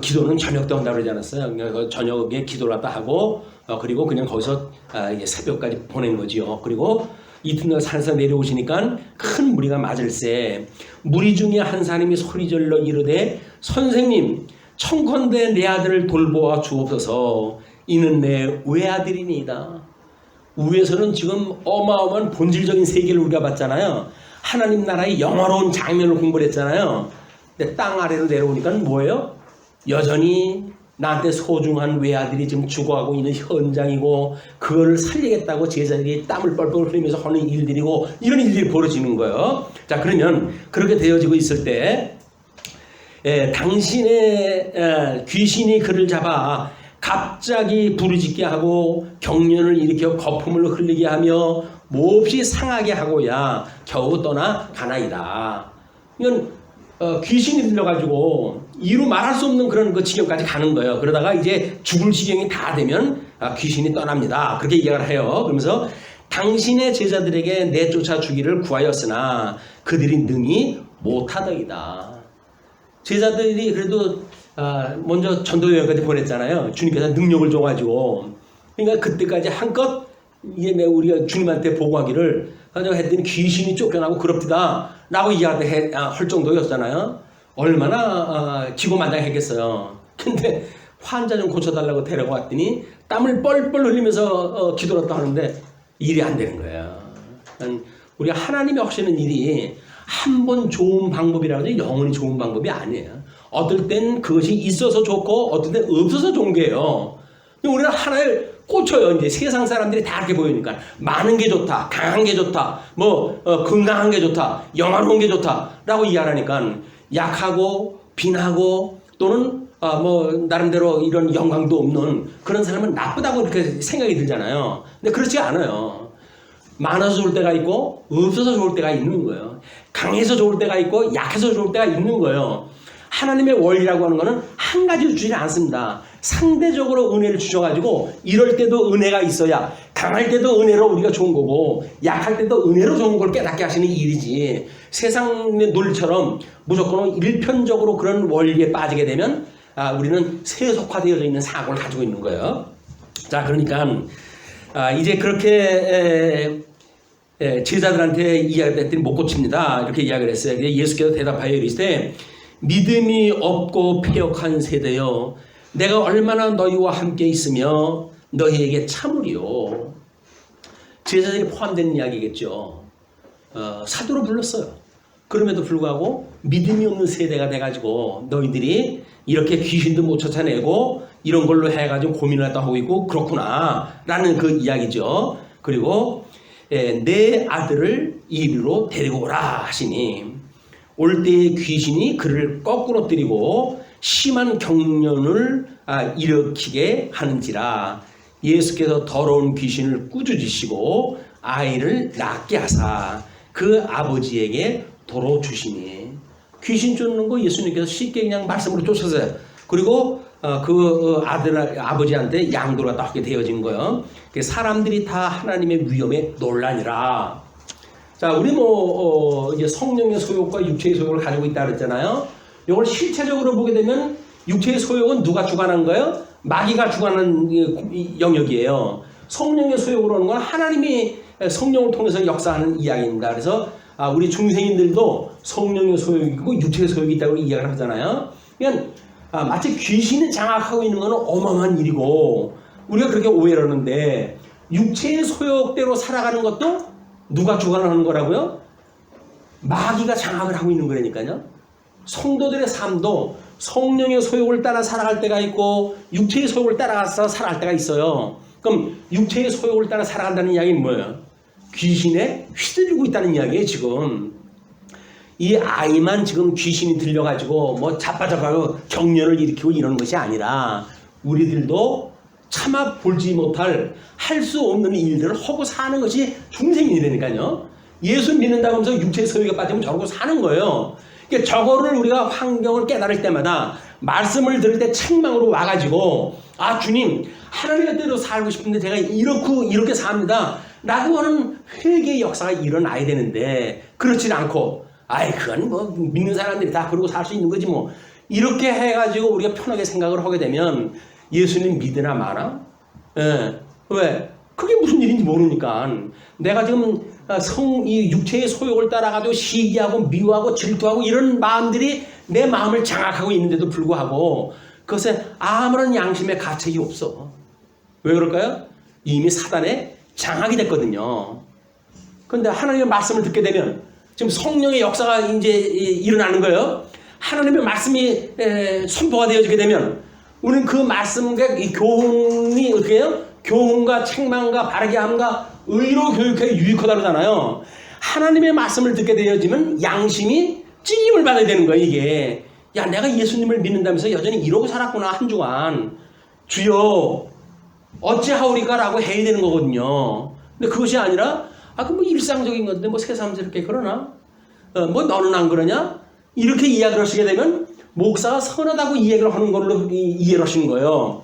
기도는 저녁 때 한다고 그러지 않았어요. 저녁에 기도를 갖다 하고, 그리고 그냥 거기서 이제 새벽까지 보낸 거지요. 그리고 이튿날 산에서 내려오시니까 큰 무리가 맞을새, 무리 중에 한 사람이 소리질러 이르되, 선생님, 청컨대 내 아들을 돌보아 주옵소서. 이는 내 외아들이니이다. 위에서는 지금 어마어마한 본질적인 세계를 우리가 봤잖아요. 하나님 나라의 영화로운 장면을 공부를 했잖아요. 근데 땅 아래로 내려오니까 뭐예요? 여전히 나한테 소중한 외아들이 지금 죽어가고 있는 현장이고 그거를 살리겠다고 제자들이 땀을 뻘뻘 흘리면서 하는 일들이고 이런 일들이 벌어지는 거예요. 자, 그러면 그렇게 되어지고 있을 때 당신의 귀신이 그를 잡아 갑자기 부르짖게 하고 경련을 일으켜 거품을 흘리게 하며 몹시 상하게 하고야 겨우 떠나 가나이다. 이건 귀신이 들려가지고 이루 말할 수 없는 그런 그 지경까지 가는 거예요. 그러다가 이제 죽을 지경이 다 되면 귀신이 떠납니다. 그렇게 이야기를 해요. 그러면서 당신의 제자들에게 내쫓아 주기를 구하였으나 그들이 능히 못하더이다. 제자들이 그래도 먼저 전도 여행까지 보냈잖아요. 주님께서 능력을 줘가지고. 그러니까 그때까지 한껏 이게 우리가 주님한테 보고하기를 했더니 귀신이 쫓겨나고 그럽디다 라고 이야기할 정도였잖아요. 얼마나 기고만장했겠어요. 근데 환자 좀 고쳐달라고 데려가 왔더니 땀을 뻘뻘 흘리면서 기도를 또 하는데 일이 안 되는 거예요. 우리가 하나님이 하시는 일이 한 번 좋은 방법이라고 해서 영원히 좋은 방법이 아니에요. 어떨 땐 그것이 있어서 좋고 어떨 땐 없어서 좋은 게요. 우리는 하나에 꽂혀요. 이제 세상 사람들이 다 그렇게 보이니까 많은 게 좋다, 강한 게 좋다, 건강한 게 좋다, 영화로운 게 좋다라고 이야기하니까 약하고 빈하고 또는 나름대로 이런 영광도 없는 그런 사람은 나쁘다고 이렇게 생각이 들잖아요. 근데 그렇지 않아요. 많아서 좋을 때가 있고 없어서 좋을 때가 있는 거예요. 강해서 좋을 때가 있고 약해서 좋을 때가 있는 거예요. 하나님의 원리라고 하는 거는 한 가지로 주지 않습니다. 상대적으로 은혜를 주셔가지고 이럴 때도 은혜가 있어야 강할 때도 은혜로 우리가 좋은 거고 약할 때도 은혜로 좋은 걸 깨닫게 하시는 일이지 세상의 논리처럼 무조건 일편적으로 그런 원리에 빠지게 되면 우리는 세속화되어져 있는 사고를 가지고 있는 거예요. 자, 그러니까 이제 그렇게 제자들한테 이야기했더니 못 고칩니다. 이렇게 이야기를 했어요. 예수께서 대답하여 이르시되 믿음이 없고 패역한 세대여 내가 얼마나 너희와 함께 있으며 너희에게 참으리요. 제자들이 포함된 이야기겠죠. 사도로 불렀어요. 그럼에도 불구하고 믿음이 없는 세대가 돼가지고 너희들이 이렇게 귀신도 못 쫓아내고 이런 걸로 해가지고 고민을 하고 있고 그렇구나 라는 그 이야기죠. 그리고 내 아들을 이리로 데리고 오라 하시니 올 때에 귀신이 그를 거꾸로 때리고 심한 경련을 일으키게 하는지라 예수께서 더러운 귀신을 꾸짖으시고 아이를 낫게 하사 그 아버지에게 도로 주시니 귀신 쫓는 거 예수님께서 쉽게 그냥 말씀으로 쫓았어요. 그리고 그 아버지한테 양도를 갖다 하게 되어진 거예요. 사람들이 다 하나님의 위엄에 놀라니라. 자, 우리 이제 성령의 소욕과 육체의 소욕을 가지고 있다 그랬잖아요. 이걸 실체적으로 보게 되면 육체의 소욕은 누가 주관한 거예요? 마귀가 주관하는 영역이에요. 성령의 소욕으로 하는 건 하나님이 성령을 통해서 역사하는 이야기입니다. 그래서 우리 중생인들도 성령의 소욕이고 육체의 소욕이 있다고 이야기를 하잖아요. 그러니까 마치 귀신이 장악하고 있는 건 어마어마한 일이고 우리가 그렇게 오해를 하는데 육체의 소욕대로 살아가는 것도 누가 주관하는 거라고요? 마귀가 장악을 하고 있는 거라니까요. 성도들의 삶도 성령의 소욕을 따라 살아갈 때가 있고 육체의 소욕을 따라가서 살아갈 때가 있어요. 그럼 육체의 소욕을 따라 살아간다는 이야기는 뭐예요? 귀신에 휘둘리고 있다는 이야기예요. 지금 이 아이만 지금 귀신이 들려가지고 뭐 자빠져가고 경련을 일으키고 이러는 것이 아니라 우리들도 차마 볼지 못할 할 수 없는 일들을 하고 사는 것이 중생이라니까요. 예수 믿는다고 하면서 육체의 소욕에 빠지면 저러고 사는 거예요. 그러니까 저거를 우리가 환경을 깨달을 때마다 말씀을 들을 때 책망으로 와가지고 주님 하나님의 뜻대로 살고 싶은데 제가 이렇게 삽니다 라고 하는 회개의 역사가 일어나야 되는데 그렇지 않고 그건 뭐 믿는 사람들이 다 그러고 살 수 있는 거지 뭐 이렇게 해가지고 우리가 편하게 생각을 하게 되면 예수님 믿으나 마나? 왜? 그게 무슨 일인지 모르니까 내가 지금 이 육체의 소욕을 따라가지고 시기하고 미워하고 질투하고 이런 마음들이 내 마음을 장악하고 있는데도 불구하고 그것에 아무런 양심의 가책이 없어. 왜 그럴까요? 이미 사단에 장악이 됐거든요. 그런데 하나님의 말씀을 듣게 되면 지금 성령의 역사가 이제 일어나는 거예요. 하나님의 말씀이 선포가 되어지게 되면 우리는 그 말씀과 이 교훈이 어떻게 해요? 교훈과 책망과 바르게 함과 의로 교육해 유익하다 그러잖아요. 하나님의 말씀을 듣게 되어지면 양심이 찔림을 받아야 되는 거예요. 이게 내가 예수님을 믿는다면서 여전히 이러고 살았구나 한 주간 주여 어찌하오리까 라고 해야 되는 거거든요. 근데 그것이 아니라 그 뭐 일상적인 건데 뭐 새삼스럽게 그러나 뭐 너는 안 그러냐 이렇게 이야기를 하시게 되면 목사가 선하다고 이야기를 하는 걸로 이해를 하시는 거예요.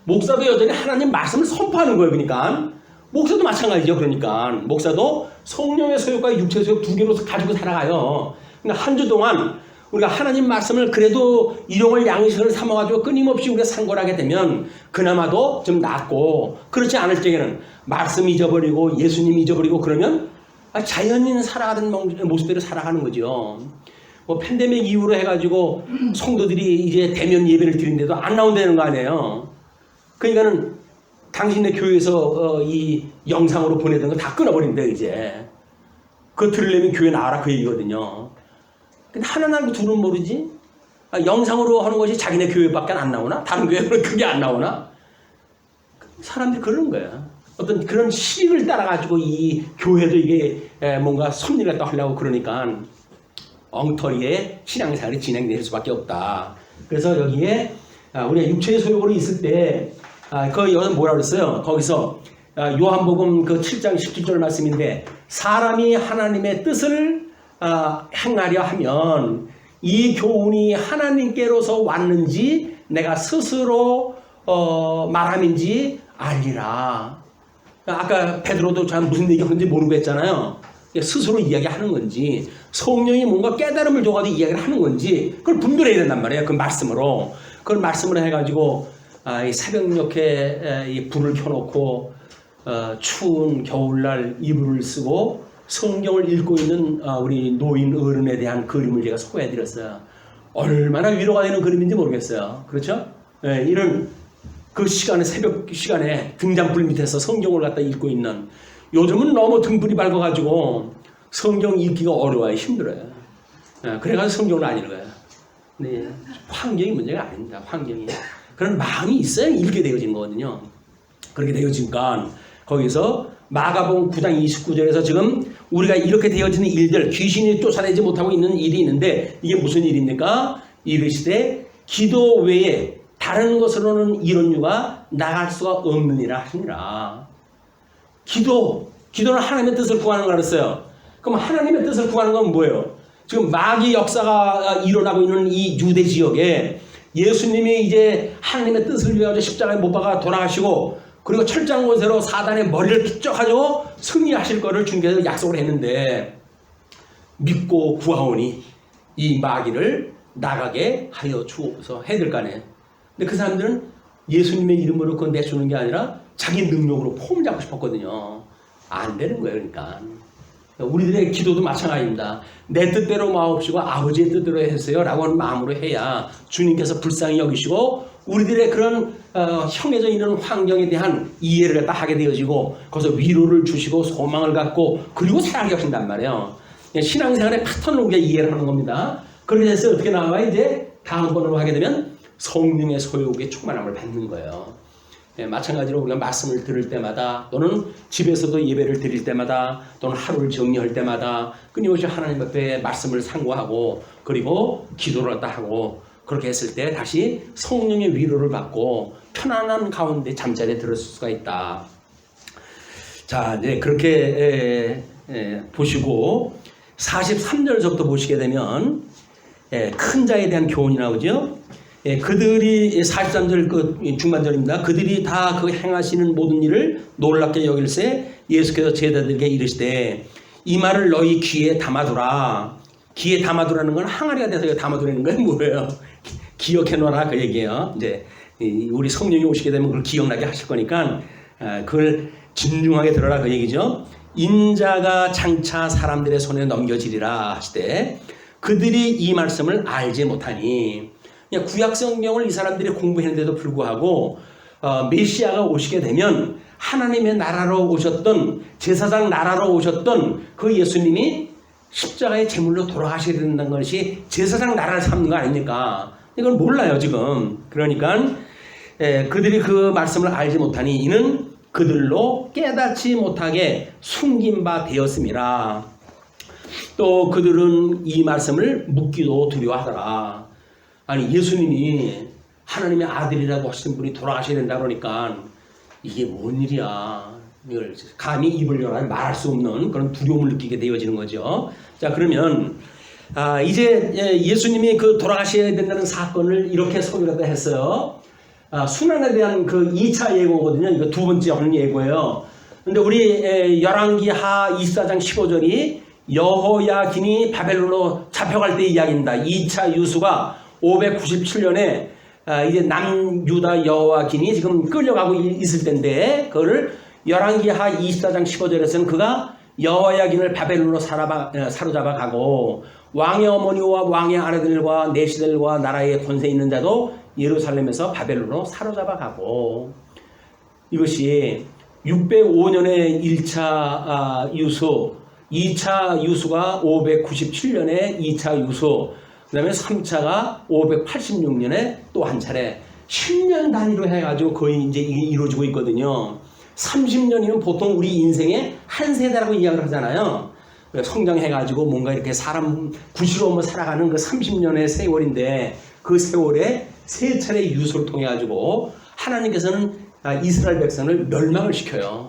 목사도 여전히 하나님 말씀을 선포하는 거예요. 그러니까 목사도 마찬가지죠. 그러니까 목사도 성령의 소욕과 육체의 소욕 두 개로 가지고 살아가요. 그러니까 한 주 동안 우리가 하나님 말씀을 그래도 일용할 양식을 삼아가지고 끊임없이 우리가 상고하게 되면 그나마도 좀 낫고 그렇지 않을 적에는 말씀 잊어버리고 예수님 잊어버리고 그러면 자연인 살아가던 모습대로 살아가는 거죠. 뭐 팬데믹 이후로 해가지고 성도들이 이제 대면 예배를 드리는데도 안 나온다는 거 아니에요. 그러니까는 당신네 교회에서 이 영상으로 보내던 거 다 끊어버린대 이제. 그거 들으려면 교회 나와라 그 얘기거든요. 근데 하나는 알고 둘은 모르지. 영상으로 하는 것이 자기네 교회밖에 안 나오나? 다른 교회는 그게 안 나오나? 사람들이 그러는 거야. 어떤 그런 시를 따라가지고 이 교회도 이게 뭔가 섭리를 갖다 하려고 그러니까 엉터리에 신앙생활이 진행될 수밖에 없다. 그래서 여기에 우리가 육체의 소욕으로 있을 때 여기 뭐라 그랬어요? 거기서 요한복음 그 7장 17절 말씀인데 사람이 하나님의 뜻을 행하려 하면 이 교훈이 하나님께로서 왔는지 내가 스스로 말함인지 알리라. 아까 베드로도 잘 무슨 얘기하는지 모르고 했잖아요. 스스로 이야기하는 건지 성령이 뭔가 깨달음을 줘가지고 이야기를 하는 건지 그걸 분별해야 된단 말이에요. 그 말씀으로. 그걸 말씀으로 해가지고 이 새벽녘에 이 불을 켜놓고 추운 겨울날 이불을 쓰고 성경을 읽고 있는 우리 노인 어른에 대한 그림을 제가 소개해드렸어요. 얼마나 위로가 되는 그림인지 모르겠어요. 그렇죠? 이런 그 시간에 새벽 시간에 등잔불 밑에서 성경을 갖다 읽고 있는 요즘은 너무 등불이 밝아가지고 성경 읽기가 어려워요. 힘들어요. 그래가지고 성경을 안 읽어요. 네, 환경이 문제가 아닙니다. 환경이. 그런 마음이 있어야 읽게 되어지는 거거든요. 그렇게 되어지니까 거기서 마가복음 9장 29절에서 지금 우리가 이렇게 되어지는 일들, 귀신이 쫓아내지 못하고 있는 일이 있는데 이게 무슨 일입니까? 이르시되 기도 외에 다른 것으로는 이런 유가 나갈 수가 없느니라 하시니라. 기도는 하나님의 뜻을 구하는 거라 그랬어요. 그럼 하나님의 뜻을 구하는 건 뭐예요? 지금 마귀 역사가 일어나고 있는 이 유대 지역에 예수님이 이제 하나님의 뜻을 위하여 십자가에 못 박아 돌아가시고 그리고 철장 권세로 사단의 머리를 빗져가지고 승리하실 거를 주님께서 약속을 했는데 믿고 구하오니 이 마귀를 나가게 하여 주옵소서 해야 될 거 아니에요. 근데 그 사람들은 예수님의 이름으로 그거 내주는 게 아니라 자기 능력으로 폼을 잡고 싶었거든요. 안 되는 거예요. 그러니까 우리들의 기도도 마찬가지입니다. 내 뜻대로 마옵시고 아버지의 뜻대로 했어요 라고 하는 마음으로 해야 주님께서 불쌍히 여기시고 우리들의 그런 형해져 있는 환경에 대한 이해를 갖다 하게 되어지고 거기서 위로를 주시고 소망을 갖고 그리고 살게 하신단 말이에요. 신앙생활의 패턴을 우리가 이해를 하는 겁니다. 그렇게 해서 어떻게 나와요? 이제 다음번으로 하게 되면 성령의 소욕의 충만함을 받는 거예요. 마찬가지로 우리가 말씀을 들을 때마다 또는 집에서도 예배를 드릴 때마다 또는 하루를 정리할 때마다 끊임없이 하나님 앞에 말씀을 상고하고 그리고 기도를 갖다 하고 그렇게 했을 때 다시 성령의 위로를 받고 편안한 가운데 잠자리에 들었을 수가 있다. 자, 이제 그렇게 보시고 43절부터 보시게 되면 큰 자에 대한 교훈이 나오죠. 그들이 43절 그 중반절입니다. 그들이 다 그 행하시는 모든 일을 놀랍게 여길세 예수께서 제자들에게 이르시되 이 말을 너희 귀에 담아두라. 귀에 담아두라는 건 항아리가 돼서 담아두라는 건 뭐예요? 기억해놓아라 그 얘기예요. 이제 우리 성령이 오시게 되면 그걸 기억나게 하실 거니까 그걸 진중하게 들어라 그 얘기죠. 인자가 장차 사람들의 손에 넘겨지리라 하시되 그들이 이 말씀을 알지 못하니 구약 성경을 이 사람들이 공부했는데도 불구하고 메시아가 오시게 되면 하나님의 나라로 오셨던 제사장 나라로 오셨던 그 예수님이 십자가의 제물로 돌아가셔야 된다는 것이 제사장 나라를 삼는 거 아닙니까? 이걸 몰라요 지금. 그러니까 그들이 그 말씀을 알지 못하니 이는 그들로 깨닫지 못하게 숨긴 바 되었음이라. 또 그들은 이 말씀을 묻기도 두려워하더라. 아니 예수님이 하나님의 아들이라고 하시는 분이 돌아가셔야 된다 그러니까 이게 뭔 일이야. 이걸 감히 입을 열어 말할 수 없는 그런 두려움을 느끼게 되어지는 거죠. 자 그러면 이제 예수님이 그 돌아가셔야 된다는 사건을 이렇게 소개를 했어요. 순환에 대한 그 2차 예고거든요. 이거 두 번째 하는 예고예요. 근데 우리 열왕기하 24장 15절이 여호야긴이 바벨론으로 잡혀갈 때 이야기입니다. 2차 유수가 597년에 이제 남유다 여호야긴이 지금 끌려가고 있을 때인데 그거를 열왕기하 24장 15절에서는 그가 여호야긴을 바벨론으로 사로잡아 가고 왕의 어머니와 왕의 아내들과 내시들과 나라의 권세 있는 자도 예루살렘에서 바벨론으로 사로잡아 가고 이것이 605년에 1차 유수 2차 유수가 597년에 2차 유수 그 다음에 3차가 586년에 또 한 차례 10년 단위로 해가지고 거의 이제 이게 이루어지고 있거든요. 30년이면 보통 우리 인생의 한 세대라고 이야기를 하잖아요. 성장해가지고 뭔가 이렇게 사람 구시로 한번 살아가는 그 30년의 세월인데 그 세월에 세 차례 유수를 통해가지고 하나님께서는 이스라엘 백성을 멸망을 시켜요.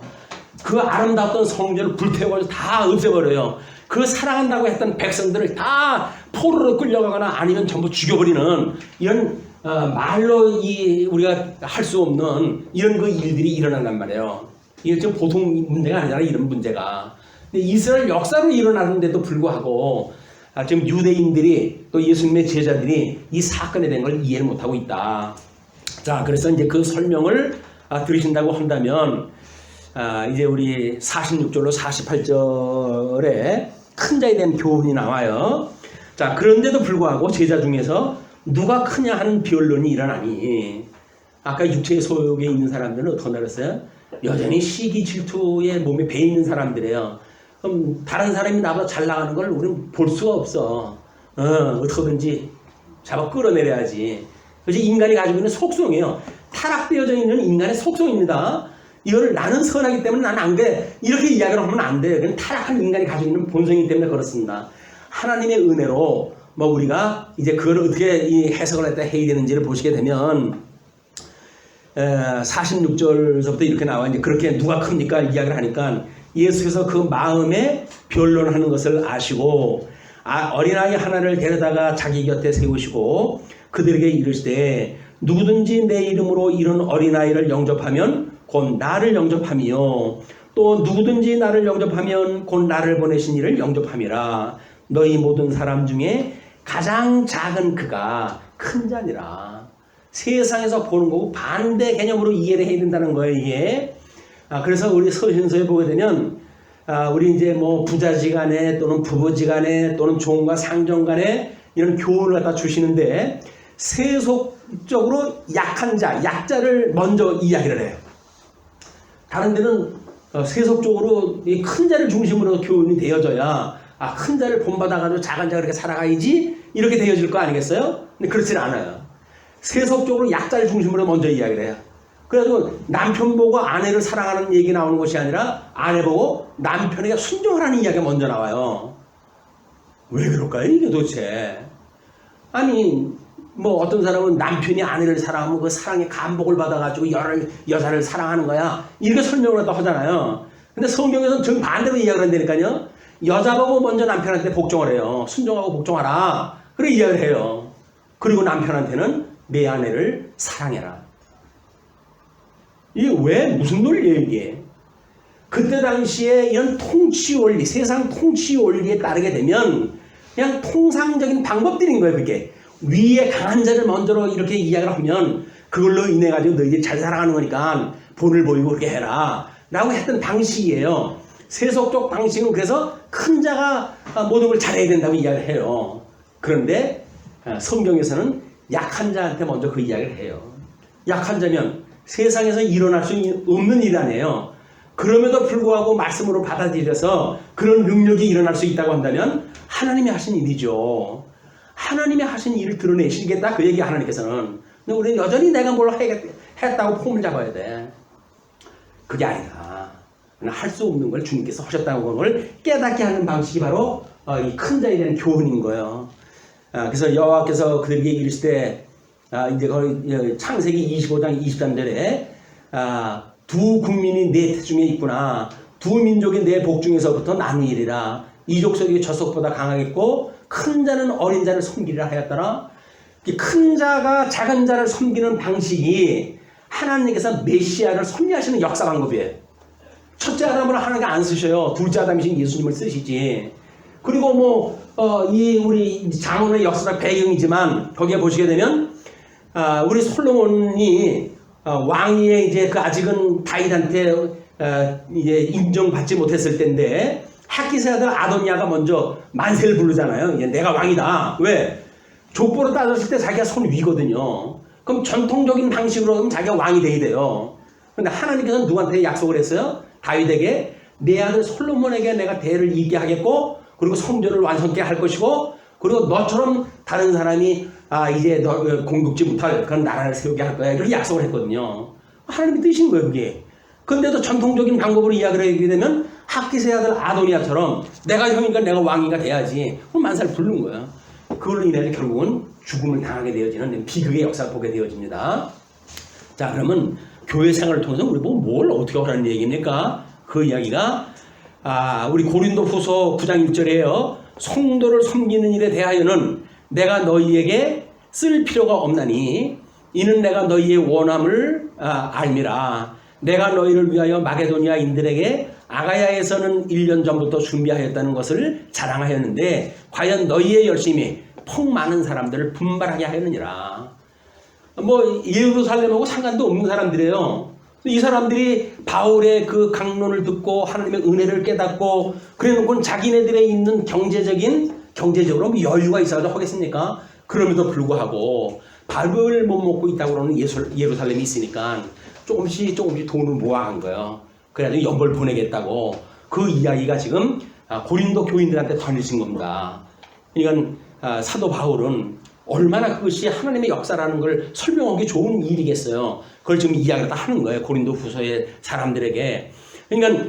그 아름다웠던 성전을 불태워가지고 다 없애버려요. 그 사랑한다고 했던 백성들을 다 포로로 끌려가거나 아니면 전부 죽여버리는 이런 말로 우리가 할 수 없는 이런 그 일들이 일어난단 말이에요. 이게 좀 보통 문제가 아니잖아요. 이런 문제가. 근데 이스라엘 역사로 일어나는데도 불구하고 지금 유대인들이 또 예수님의 제자들이 이 사건에 대한 걸 이해를 못하고 있다. 자, 그래서 이제 그 설명을 들으신다고 한다면 이제 우리 46절로 48절에 큰 자에 대한 교훈이 나와요. 자, 그런데도 불구하고 제자 중에서 누가 크냐 하는 변론이 일어나니 아까 육체의 소욕에 있는 사람들은 어떻게 나랬어요? 여전히 시기 질투의 몸에 배 있는 사람들이에요. 그럼 다른 사람이 나보다 잘 나가는 걸 우리는 볼 수가 없어. 어떻게든지 잡아 끌어내려야지. 그것이 인간이 가지고 있는 속성이에요. 타락되어져 있는 인간의 속성입니다. 이거를 나는 선하기 때문에 나는 안 돼. 이렇게 이야기를 하면 안 돼요. 그건 타락한 인간이 가지고 있는 본성이기 때문에 그렇습니다. 하나님의 은혜로 뭐 우리가 이제 그걸 어떻게 이 해석을 했다 해야 되는지를 보시게 되면 46절서부터 이렇게 나와. 이제 그렇게 누가 큽니까? 이야기를 하니까 예수께서 그 마음에 변론하는 것을 아시고 어린아이 하나를 데려다가 자기 곁에 세우시고 그들에게 이르시되 누구든지 내 이름으로 이런 어린아이를 영접하면 곧 나를 영접하며 또 누구든지 나를 영접하면 곧 나를 보내신 이를 영접함이라. 너희 모든 사람 중에 가장 작은 그가 큰 자니라. 세상에서 보는 거고 반대 개념으로 이해를 해야 된다는 거예요, 이게. 그래서 우리 서신서에 보게 되면 우리 이제 뭐 부자지간에 또는 부부지간에 또는 종과 상정간에 이런 교훈을 갖다 주시는데 세속적으로 약한 자, 약자를 먼저 이야기를 해요. 다른 데는 세속적으로 이 큰 자를 중심으로 교훈이 되어져야 큰 자를 본받아가지고 작은 자가 그렇게 살아가야지 이렇게 되어질 거 아니겠어요? 근데 그렇지는 않아요. 세속적으로 약자를 중심으로 먼저 이야기를 해요. 그래가지고 남편 보고 아내를 사랑하는 얘기 나오는 것이 아니라 아내 보고 남편에게 순종하라는 이야기가 먼저 나와요. 왜 그럴까요? 이게 도대체. 아니 뭐 어떤 사람은 남편이 아내를 사랑하면 그 사랑의 감복을 받아가지고 여자를 사랑하는 거야. 이렇게 설명을 하잖아요. 근데 성경에서는 정반대로 이야기를 한다니까요. 여자 보고 먼저 남편한테 복종을 해요. 순종하고 복종하라. 그래 이야기를 해요. 그리고 남편한테는 내 아내를 사랑해라. 이게 왜 무슨 논리예요 이게? 그때 당시에 이런 통치 원리, 세상 통치 원리에 따르게 되면 그냥 통상적인 방법들인 거예요. 그게 위에 강한 자를 먼저로 이렇게 이야기를 하면 그걸로 인해 가지고 너희들이 잘 살아가는 거니까 본을 보이고 그렇게 해라 라고 했던 방식이에요. 세속적 방식은 그래서 큰 자가 모든 걸 잘해야 된다고 이야기를 해요. 그런데 성경에서는 약한 자한테 먼저 그 이야기를 해요. 약한 자면 세상에서 일어날 수 없는 일 아니에요. 그럼에도 불구하고 말씀으로 받아들여서 그런 능력이 일어날 수 있다고 한다면 하나님이 하신 일이죠. 하나님이 하신 일을 드러내시겠다 그 얘기 하나님께서는. 근데 우리는 여전히 내가 뭘 했다고 폼을 잡아야 돼. 그게 아니다. 할 수 없는 걸 주님께서 하셨다는 걸 깨닫게 하는 방식이 바로 이 큰 자에 대한 교훈인 거예요. 그래서 여호와께서 그들에게 이르시되 이제 거의 창세기 25장 23절에 두 국민이 내 태중에 있구나. 두 민족이 내 복중에서부터 나누리라. 이 족속이 저 족보다 강하겠고 큰 자는 어린 자를 섬기리라 하였더라. 큰 자가 작은 자를 섬기는 방식이 하나님께서 메시아를 섭리하시는 역사 방법이에요. 첫째 아담을 하나님께 안 쓰셔요. 둘째 아담이신 예수님을 쓰시지. 그리고 뭐 이 우리 장원의 역사적 배경이지만 거기에 보시게 되면 우리 솔로몬이 왕위에 이제 그 아직은 다윗한테 이제 인정받지 못했을 때인데 학기세 아들 아도니아가 먼저 만세를 부르잖아요. 이제 내가 왕이다. 왜? 족보로 따졌을 때 자기가 손 위거든요. 그럼 전통적인 방식으로 하면 자기가 왕이 돼야 돼요. 근데 하나님께서는 누구한테 약속을 했어요? 다윗에게 내 아들 솔로몬에게 내가 대를 이기게 하겠고 그리고 성전을 완성케 할 것이고 그리고 너처럼 다른 사람이 이제 너 공격지 못할 그런 나라를 세우게 할 거야. 이렇게 약속을 했거든요. 하나님이 뜻인 거예요, 그게. 근데도 전통적인 방법으로 이야기를 하게 되면 학기세 아들 아도니아처럼 내가 형이니까 내가 왕이가 돼야지. 그럼 만사를 부른 거야. 그걸로 인해 결국은 죽음을 당하게 되어지는 비극의 역사를 보게 되어집니다. 자, 그러면 교회 생활을 통해서 우리 뭐 뭘 어떻게 하라는 얘기입니까? 그 이야기가 우리 고린도후서 9장 1절에요. 성도를 섬기는 일에 대하여는 내가 너희에게 쓸 필요가 없나니 이는 내가 너희의 원함을 알미라. 내가 너희를 위하여 마게도니아인들에게 아가야에서는 1년 전부터 준비하였다는 것을 자랑하였는데 과연 너희의 열심이 폭 많은 사람들을 분발하게 하였느니라. 뭐 예루살렘하고 상관도 없는 사람들이에요. 이 사람들이 바울의 그 강론을 듣고 하나님의 은혜를 깨닫고 그래놓고는 자기네들에 있는 경제적으로 뭐 여유가 있어서 하겠습니까? 그럼에도 불구하고 밥을 못 먹고 있다고 그러는 예루살렘이 있으니까 조금씩 돈을 모아간 거예요. 그래가지고 연벌 보내겠다고. 그 이야기가 지금 고린도 교인들한테 전해진 겁니다. 그러니까 사도 바울은 얼마나 그것이 하나님의 역사라는 걸 설명하기 좋은 일이겠어요. 그걸 지금 이야기를 다 하는 거예요. 고린도 후서의 사람들에게. 그러니까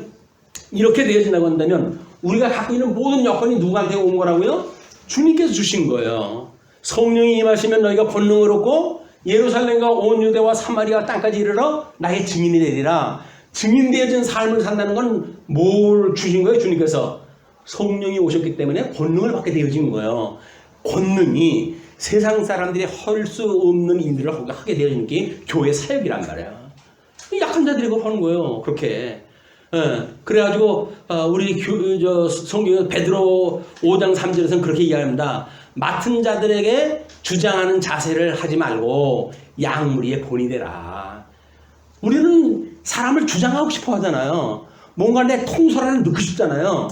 이렇게 되어진다고 한다면 우리가 갖고 있는 모든 여건이 누구한테 온 거라고요? 주님께서 주신 거예요. 성령이 임하시면 너희가 본능을 얻고 예루살렘과 온 유대와 사마리아 땅까지 이르러 나의 증인이 되리라. 증인되어진 삶을 산다는 건 뭘 주신 거예요? 주님께서 성령이 오셨기 때문에 권능을 받게 되어진 거예요. 권능이 세상 사람들이 할 수 없는 일들을 하게 되어진 게 교회 사역이란 말이야. 약한 자들이 그걸 하는 거예요. 그렇게. 그래가지고 우리 성경 베드로 5장 3절에서는 그렇게 이야기합니다. 맡은 자들에게 주장하는 자세를 하지 말고 양무리의 본이 되라. 우리는 사람을 주장하고 싶어 하잖아요. 뭔가 내 통솔안을 넣고 싶잖아요.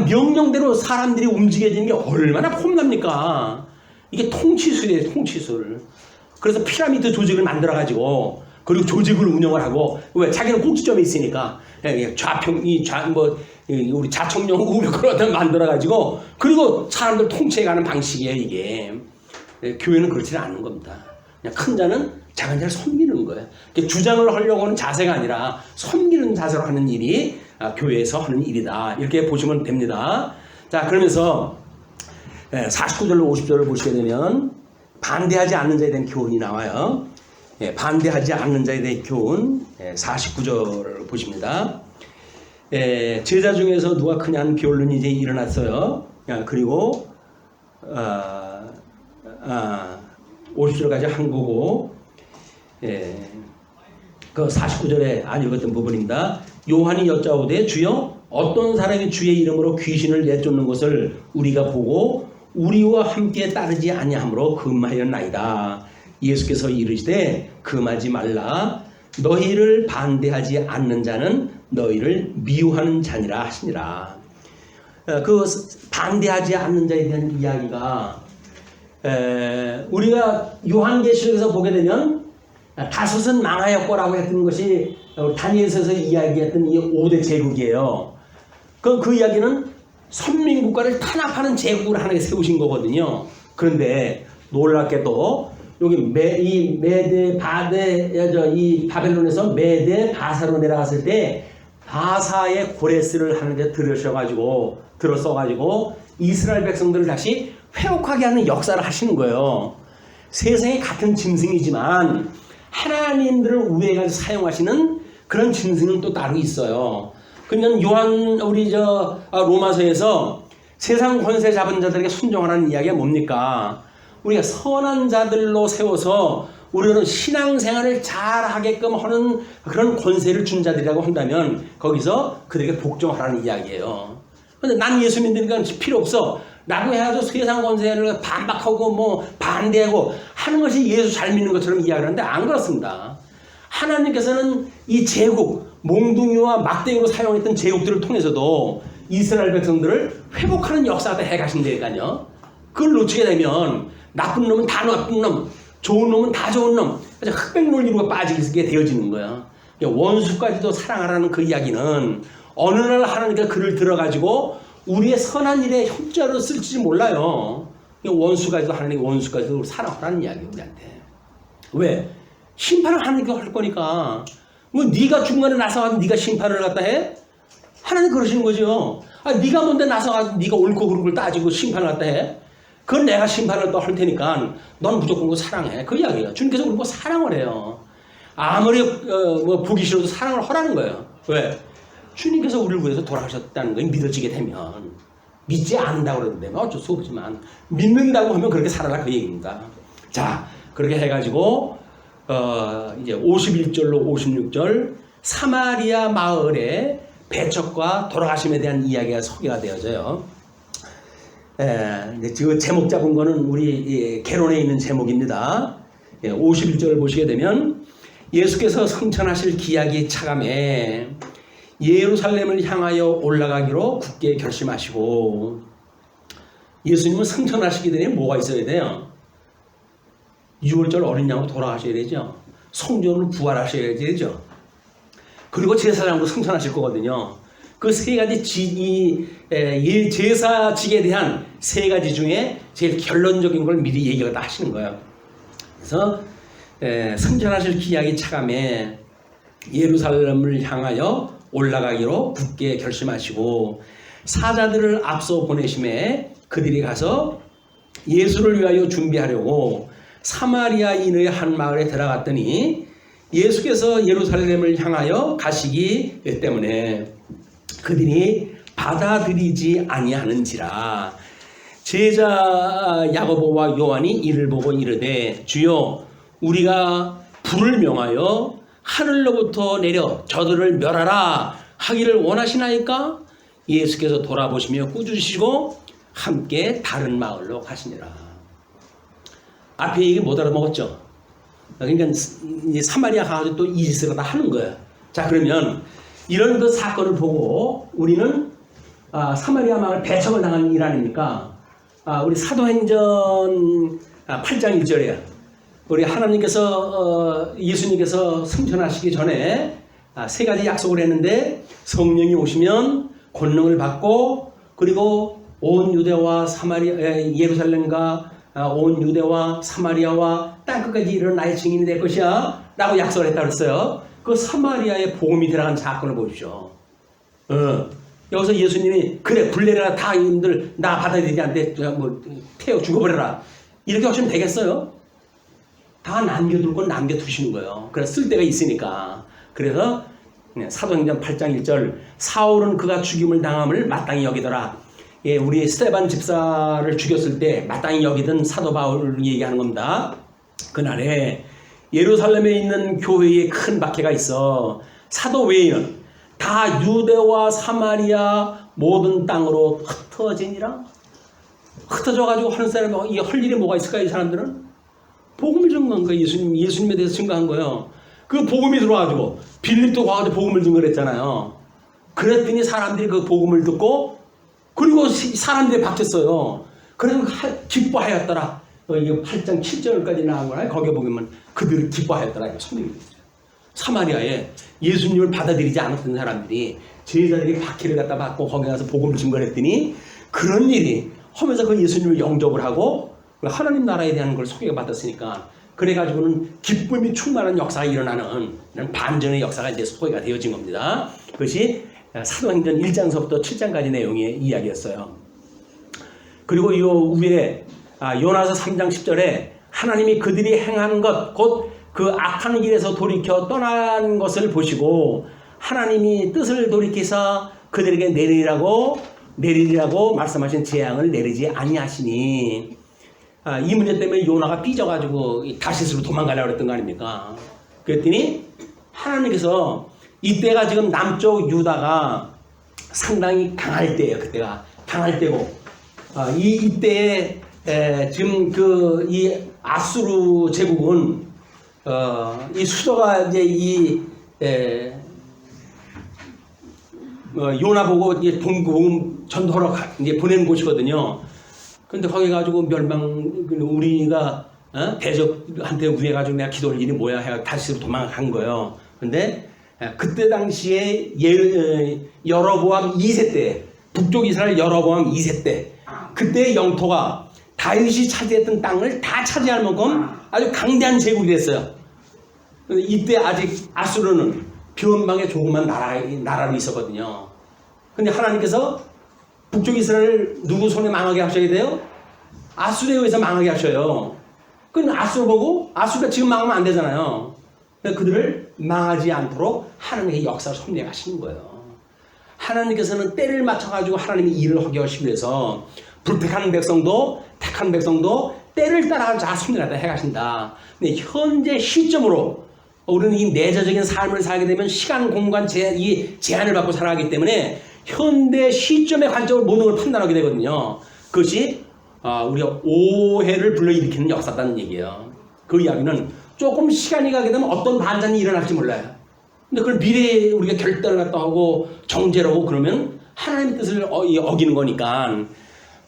명령대로 사람들이 움직여지는 게 얼마나 폼납니까? 이게 통치술이에요, 통치술. 그래서 피라미드 조직을 만들어가지고, 그리고 조직을 운영을 하고, 왜? 자기는 꼭지점에 있으니까, 우리 자청령 우력을 만들어가지고, 그리고 사람들 통치해가는 방식이에요, 이게. 교회는 그렇지는 않은 겁니다. 그냥 큰 자는 작은 자를 섬기는 거예요. 주장을 하려고 하는 자세가 아니라 섬기는 자세로 하는 일이 교회에서 하는 일이다. 이렇게 보시면 됩니다. 자, 그러면서 49절로 50절을 보시게 되면 반대하지 않는 자에 대한 교훈이 나와요. 반대하지 않는 자에 대한 교훈 49절을 보십니다. 제자 중에서 누가 크냐는 변론이 이제 일어났어요. 그리고 50절까지 한 거고, 그 49절에 안 읽었던 부분입니다. 요한이 여짜오되 주여 어떤 사람이 주의 이름으로 귀신을 내쫓는 것을 우리가 보고 우리와 함께 따르지 아니하므로 금하였나이다. 예수께서 이르시되 금하지 말라. 너희를 반대하지 않는 자는 너희를 미워하는 자니라 하시니라. 그 반대하지 않는 자에 대한 이야기가 우리가 요한계시록에서 보게 되면 다섯은 망하였고라고 했던 것이 다니엘서에서 이야기했던 이 5대 제국이에요. 그 이야기는 선민국가를 탄압하는 제국을 하나님께 세우신 거거든요. 그런데 놀랍게도 여기 이 메데 바데 이 바벨론에서 메데 바사로 내려갔을 때 바사의 고레스를 하는데 들어서가지고 이스라엘 백성들을 다시 회복하게 하는 역사를 하시는 거예요. 세상에 같은 짐승이지만 하나님들을 우회해가지고 사용하시는 그런 짐승은 또 따로 있어요. 그러니까 우리 로마서에서 세상 권세 잡은 자들에게 순종하라는 이야기가 뭡니까? 우리가 선한 자들로 세워서 우리는 신앙생활을 잘하게끔 하는 그런 권세를 준 자들이라고 한다면 거기서 그들에게 복종하라는 이야기예요. 근데 난 예수 믿으니까 필요 없어. 라고 해가지고 세상 권세를 반박하고 반대하고 하는 것이 예수 잘 믿는 것처럼 이야기를 하는데 안 그렇습니다. 하나님께서는 이 제국, 몽둥이와 막대기로 사용했던 제국들을 통해서도 이스라엘 백성들을 회복하는 역사가 해가신다니까요. 그걸 놓치게 되면 나쁜 놈은 다 나쁜 놈, 좋은 놈은 다 좋은 놈, 흑백 논리로 빠지게 되어지는 거예요. 원수까지도 사랑하라는 그 이야기는 어느 날 하나님께서 그를 들어가지고 우리의 선한 일에 협조로 쓸지 몰라요. 원수까지도 하나님 원수까지도 사랑하라는 이야기예요, 우리한테. 왜? 심판을 하나님께서 할 거니까. 네가 중간에 나서가지고 네가 심판을 갖다 해? 하나님 그러시는 거죠. 네가 뭔데 나서가지고 네가 옳고 그른 걸 따지고 심판을 갖다 해? 그건 내가 심판을 또 할 테니까 넌 무조건 그거 사랑해. 그 이야기예요. 주님께서 우리 사랑을 해요. 아무리 보기 싫어도 사랑을 하라는 거예요. 왜? 주님께서 우리를 위해서 돌아가셨다는 걸 믿어지게 되면, 믿지 않는다고 그러는데 어쩔 수 없지만 믿는다고 하면 그렇게 살아라 그 얘기입니다. 자, 그렇게 해가지고 이제 51절로 56절 사마리아 마을의 배척과 돌아가심에 대한 이야기가 소개가 되어져요. 지금 제목 잡은 거는 우리 개론에 있는 제목입니다. 51절을 보시게 되면 예수께서 성천하실 기약이 차감해 예루살렘을 향하여 올라가기로 굳게 결심하시고, 예수님은 성천하시기 전에 뭐가 있어야 돼요? 6월절 어린 양으로 돌아가셔야 되죠. 성전으로 부활하셔야 되죠. 그리고 제사장으로 성천하실 거거든요. 그 세 가지 제사직에 대한 세 가지 중에 제일 결론적인 걸 미리 얘기를 다 하시는 거예요. 그래서 승천하실 기약이 차감해 예루살렘을 향하여 올라가기로 굳게 결심하시고 사자들을 앞서 보내심에 그들이 가서 예수를 위하여 준비하려고 사마리아 인의 한 마을에 들어갔더니 예수께서 예루살렘을 향하여 가시기 때문에 그들이 받아들이지 아니하는지라. 제자 야고보와 요한이 이를 보고 이르되 주여 우리가 불을 명하여 하늘로부터 내려 저들을 멸하라 하기를 원하시나이까? 예수께서 돌아보시며 꾸짖으시고 함께 다른 마을로 가시니라. 앞에 얘기 못 알아먹었죠? 그러니까 이제 사마리아 가서 또 이 짓을 다 하는 거예요. 자, 그러면 이런 그 사건을 보고 우리는 사마리아 마을 배척을 당한 일 아닙니까? 우리 사도행전 8장 1절이에요. 우리 하나님께서 예수님께서 승천하시기 전에 세 가지 약속을 했는데 성령이 오시면 권능을 받고 그리고 온 유대와 사마리아 예루살렘과 온 유대와 사마리아와 땅끝까지 이르는 나의 증인이 될 것이야 라고 약속을 했다고 했어요. 그 사마리아에 복음이 들어간 사건을 보십시오. 여기서 예수님이 그래 불 내려라 다 이놈들 나 받아들이지 않대 뭐 태워 죽어버려라 이렇게 하시면 되겠어요? 다 남겨둘 건 남겨두시는 거예요. 그래서 쓸 데가 있으니까. 그래서 사도행전 8장 1절 사울은 그가 죽임을 당함을 마땅히 여기더라. 예, 우리 스데반 집사를 죽였을 때 마땅히 여기던 사도 바울을 얘기하는 겁니다. 그날에 예루살렘에 있는 교회에 큰 박해가 있어 사도 외에는 다 유대와 사마리아 모든 땅으로 흩어지니라. 흩어져가지고 하는 사람이 이게 할 일이 뭐가 있을까? 이 사람들은 복음을 증거한 거예요. 예수님에 대해서 증거한 거예요. 그 복음이 들어와가지고 빌립도 가가지고 복음을 증거했잖아요. 그랬더니 사람들이 그 복음을 듣고 그리고 사람들이 바뀌었어요. 그래서 기뻐하였더라. 이게 8장 7절까지 나온 거라. 거기에 보면 그들을 기뻐하였더라. 이거 성경이 있어요. 사마리아에 예수님을 받아들이지 않았던 사람들이 제자들이 박해를 갖다 받고 거기 가서 복음을 증거했더니 그런 일이 하면서 그 예수님을 영접을 하고 하나님 나라에 대한 걸 소개가 받았으니까 그래가지고는 기쁨이 충만한 역사가 일어나는 반전의 역사가 이제 소개가 되어진 겁니다. 그것이 사도행전 1장서부터 7장까지 내용의 이야기였어요. 그리고 이 위에 요나서 3장 10절에 하나님이 그들이 행하는 것 곧 그 악한 길에서 돌이켜 떠난 것을 보시고 하나님이 뜻을 돌이켜서 그들에게 내리라고 말씀하신 재앙을 내리지 아니하시니 이 문제 때문에 요나가 삐져가지고 다시스로 도망가려고 했던 거 아닙니까? 그랬더니 하나님께서 이때가 지금 남쪽 유다가 상당히 강할 때예요. 그때가 강할 때고 이때에 지금 이 아수르 제국은 이 수도가 이제 요나 보고 이제 복음 전도하러 이제 보낸 곳이거든요. 근데 거기 가지고 우리가 대적한테 우회가지고 내가 기도할 일이 뭐야 해가 다시 도망간 거예요. 근데 그때 당시에 여로보암 2세 때 북쪽 이스라엘 여로보암 2세 때 그때 영토가 다윗이 차지했던 땅을 다 차지할 만큼 아주 강대한 제국이 됐어요. 이때 아직 아수르는 변방의 조그만 나라로 있었거든요. 근데 하나님께서 북쪽 이스라엘을 누구 손에 망하게 하셔야 돼요? 아수르에 의해서 망하게 하셔요. 그럼 아수르 보고 아수르가 지금 망하면 안 되잖아요. 그들을 망하지 않도록 하나님의 역사를 섭리하시는 거예요. 하나님께서는 때를 맞춰가지고 하나님의 일을 하게 하시기 위해서 불택한 백성도 택한 백성도 때를 따라 잘 섭리하다 해가신다. 근데 현재 시점으로 우리는 이 내재적인 삶을 살게 되면 시간, 공간, 제한을 받고 살아가기 때문에 현대 시점의 관점으로 모든 걸 판단하게 되거든요. 그것이 우리가 오해를 불러일으키는 역사다는 얘기예요. 그 이야기는 조금 시간이 가게 되면 어떤 반전이 일어날지 몰라요. 근데 그걸 미래에 우리가 결단을 갖다 하고 정죄를 하고 그러면 하나님의 뜻을 어기는 거니까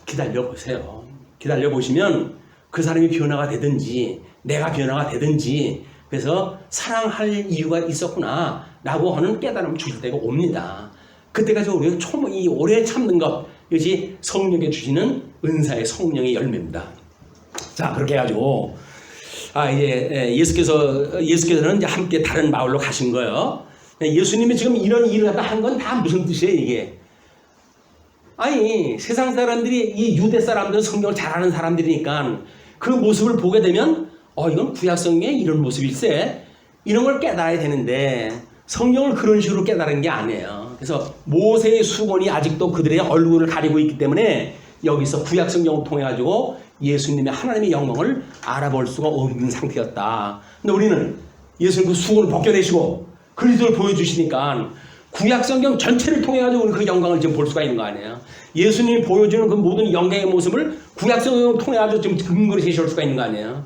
기다려보세요. 기다려보시면 그 사람이 변화가 되든지 내가 변화가 되든지 그래서 사랑할 이유가 있었구나 라고 하는 깨달음을 주실 때가 옵니다. 그때까지 우리가 이 오래 참는 것, 이것이 성령에 주시는 은사의 성령의 열매입니다. 자, 그렇게 해가지고 이제 예수께서는 이제 함께 다른 마을로 가신 거예요. 예수님이 지금 이런 일을 갖다 한 건 다 무슨 뜻이에요, 이게? 아니, 세상 사람들이, 이 유대 사람들은 성경을 잘 아는 사람들이니까 그 모습을 보게 되면 이건 구약 성경에 이런 모습일세, 이런 걸 깨달아야 되는데 성경을 그런 식으로 깨달은 게 아니에요. 그래서 모세의 수건이 아직도 그들의 얼굴을 가리고 있기 때문에 여기서 구약 성경을 통해 가지고 예수님의 하나님의 영광을 알아볼 수가 없는 상태였다. 근데 우리는 예수님 그 수건을 벗겨내시고 그리스도를 보여주시니까 구약 성경 전체를 통해 가지고 우리 그 영광을 지금 볼 수가 있는 거 아니에요. 예수님이 보여주는 그 모든 영광의 모습을 구약 성경을 통해 가지고 지금 근거로 제시할 수가 있는 거 아니에요.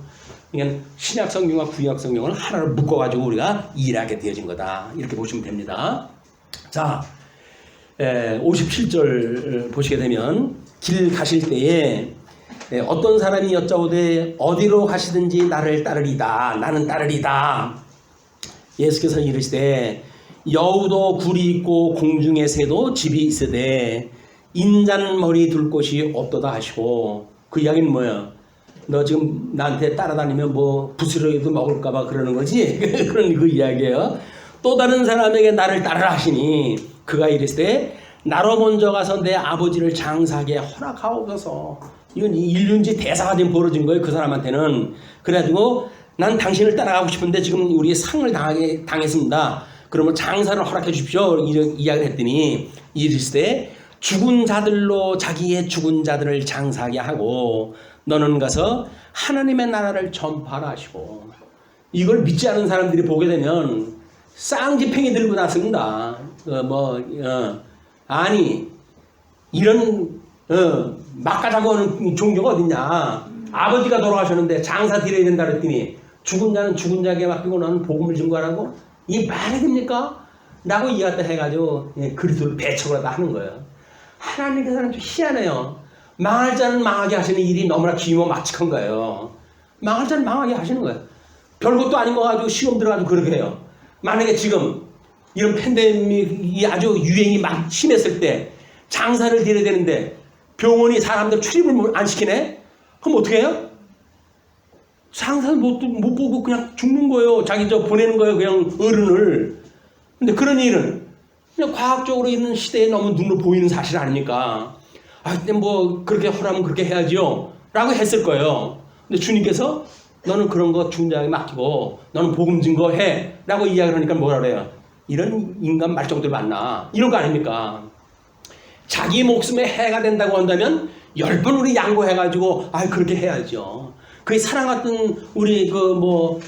그러니까 신약 성경과 구약 성경을 하나로 묶어 가지고 우리가 일하게 되어진 거다. 이렇게 보시면 됩니다. 자, 57절 보시게 되면 길 가실 때에 어떤 사람이 여짜오되 어디로 가시든지 나를 따르리다. 나는 따르리다. 예수께서 이르시되 여우도 굴이 있고 공중의 새도 집이 있으되 인자는 머리 둘 곳이 없도다 하시고, 그 이야기는 뭐예요? 너 지금 나한테 따라다니면 뭐 부스러기도 먹을까봐 그러는 거지? 그런 그 이야기예요. 또 다른 사람에게 나를 따르라 하시니 그가 이르시되 나로 먼저 가서 내 아버지를 장사하게 허락하옵소서. 이건 일륜지 대사가 지금 벌어진 거예요, 그 사람한테는. 그래가지고 난 당신을 따라가고 싶은데 지금 우리 상을 당했습니다. 그러면 장사를 허락해 주십시오. 이런 이야기를 했더니 이르시되 죽은 자들로 자기의 죽은 자들을 장사하게 하고 너는 가서 하나님의 나라를 전파하라 하시고, 이걸 믿지 않은 사람들이 보게 되면 쌍지팽이 들고 났습니다. 아니 이런 막가자고 하는 종교가 어딨냐. 아버지가 돌아가셨는데 장사 드려야 된다 그랬더니 죽은 자는 죽은 자에게 맡기고 너는 복음을 증거하라고? 이 말이 됩니까? 라고 이해했다 해가지고 그리스도를 배척을 하다 하는 거예요. 하나님께서는 좀 희한해요. 망할 자는 망하게 하시는 일이 너무나 기모막측한 거예요. 망할 자는 망하게 하시는 거예요. 별것도 아닌 거 가지고 시험 들어가지고 그렇게 해요. 만약에 지금 이런 팬데믹이 아주 유행이 막 심했을 때 장사를 드려야 되는데 병원이 사람들 출입을 안 시키네? 그럼 어떻게 해요? 장사를 못 보고 그냥 죽는 거예요. 자기 보내는 거예요. 그냥 어른을. 근데 그런 일은 그냥 과학적으로 있는 시대에 너무 눈으로 보이는 사실 아닙니까? 근데 뭐 그렇게 하라면 그렇게 해야지요. 라고 했을 거예요. 근데 주님께서 너는 그런 거 죽은 자에게 맡기고 너는 복음 증거해. 라고 이야기를 하니까 뭐라 그래요? 이런 인간 말종들 만나. 이런 거 아닙니까? 자기 목숨에 해가 된다고 한다면 10번 우리 양보해가지고 그렇게 해야죠. 그게 사랑했던 우리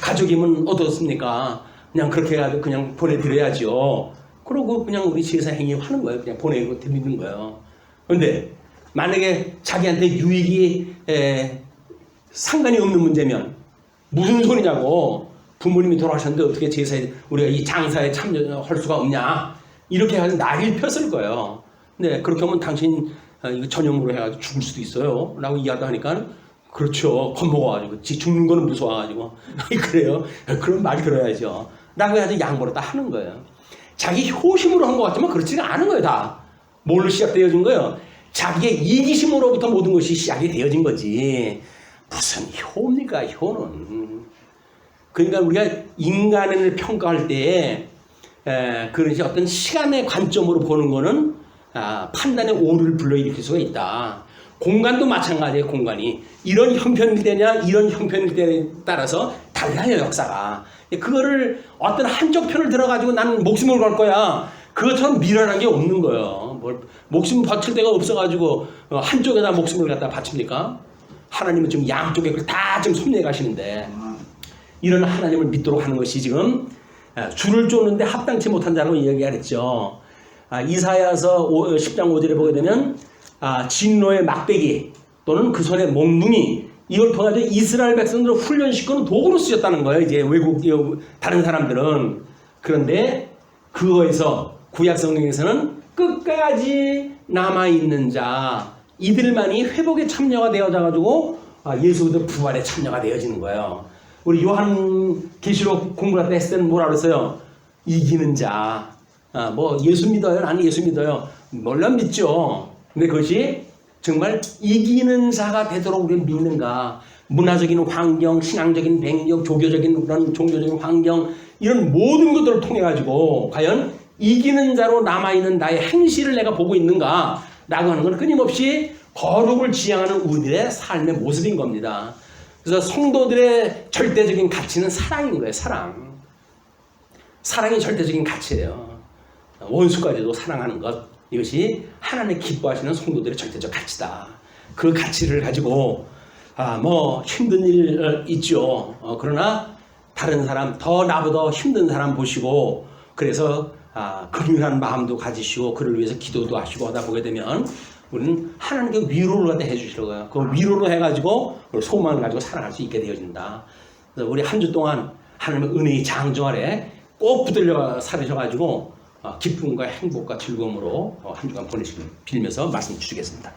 가족이면 어떻습니까? 그냥 그렇게 해가지고 그냥 보내드려야죠. 그러고 그냥 우리 제사 행위 하는 거예요. 그냥 보내고 드리는 거예요. 그런데 만약에 자기한테 유익이 상관이 없는 문제면 무슨 소리냐고. 부모님이 돌아가셨는데 어떻게 제사에 우리가 이 장사에 참여할 수가 없냐. 이렇게 해서 날일 폈을 거예요. 근데 그렇게 하면 당신 이거 전염으로 해가지고 죽을 수도 있어요. 라고 이야기하다 하니까 그렇죠. 겁먹어가지고 지 죽는 거는 무서워가지고 그래요. 그런 말 들어야죠. 라고 해가지고 양보를 다 하는 거예요. 자기 효심으로 한 것 같지만 그렇지가 않은 거예요. 다. 뭘로 시작되어진 거예요? 자기의 이기심으로부터 모든 것이 시작이 되어진 거지. 무슨 효입니까? 효는. 그러니까 우리가 인간을 평가할 때에 그런 어떤 시간의 관점으로 보는 거는 판단의 오류를 불러일으킬 수가 있다. 공간도 마찬가지예요. 공간이 이런 형편일 때냐 이런 형편일 때에 따라서 달라요. 역사가. 그거를 어떤 한쪽 편을 들어가지고 나는 목숨을 걸 거야. 그것처럼 미련한 게 없는 거예요. 목숨 바칠 데가 없어가지고 한쪽에다 목숨을 갖다 바칩니까? 하나님은 지금 양쪽에 다 지금 섭리해 가시는데 이런 하나님을 믿도록 하는 것이 지금 줄을 쫓는데 합당치 못한 자라고 이야기했죠. 이사야서 10장 5절에 보게 되면 진노의 막대기 또는 그 손의 몽둥이 이걸 통해서 이스라엘 백성들을 훈련시키는 도구로 쓰였다는 거예요. 이제 외국 다른 사람들은. 그런데 그거에서 구약 성경에서는 끝까지 남아있는 자 이들만이 회복에 참여가 되어져 가지고 예수의 부활에 참여가 되어지는 거예요. 우리 요한 계시록 공부할 때 했을 때는 뭐라 그랬어요? 이기는 자, 뭐 예수 믿어요? 나는 예수 믿어요. 물론 믿죠. 근데 그것이 정말 이기는 자가 되도록 우리가 믿는가? 문화적인 환경, 신앙적인 배경, 종교적인 그런 종교적인 환경 이런 모든 것들을 통해 가지고 과연 이기는 자로 남아있는 나의 행실을 내가 보고 있는가? 라고 하는 건 끊임없이 거룩을 지향하는 우리들의 삶의 모습인 겁니다. 그래서 성도들의 절대적인 가치는 사랑인 거예요. 사랑. 사랑이 절대적인 가치예요. 원수까지도 사랑하는 것. 이것이 하나님 기뻐하시는 성도들의 절대적 가치다. 그 가치를 가지고 뭐 힘든 일 있죠. 그러나 다른 사람 더 나보다 힘든 사람 보시고 그래서 긍휼한 마음도 가지시고 그를 위해서 기도도 하시고 하다 보게 되면 우리는 하나님께 위로를 갖다 해주시는 거예요. 그 위로로 해가지고 소망을 가지고 살아갈 수 있게 되어진다. 그래서 우리 한 주 동안 하나님의 은혜의 장정 아래 꼭 붙들려 살으셔가지고 기쁨과 행복과 즐거움으로 한 주간 보내시길 빌면서 말씀 주시겠습니다.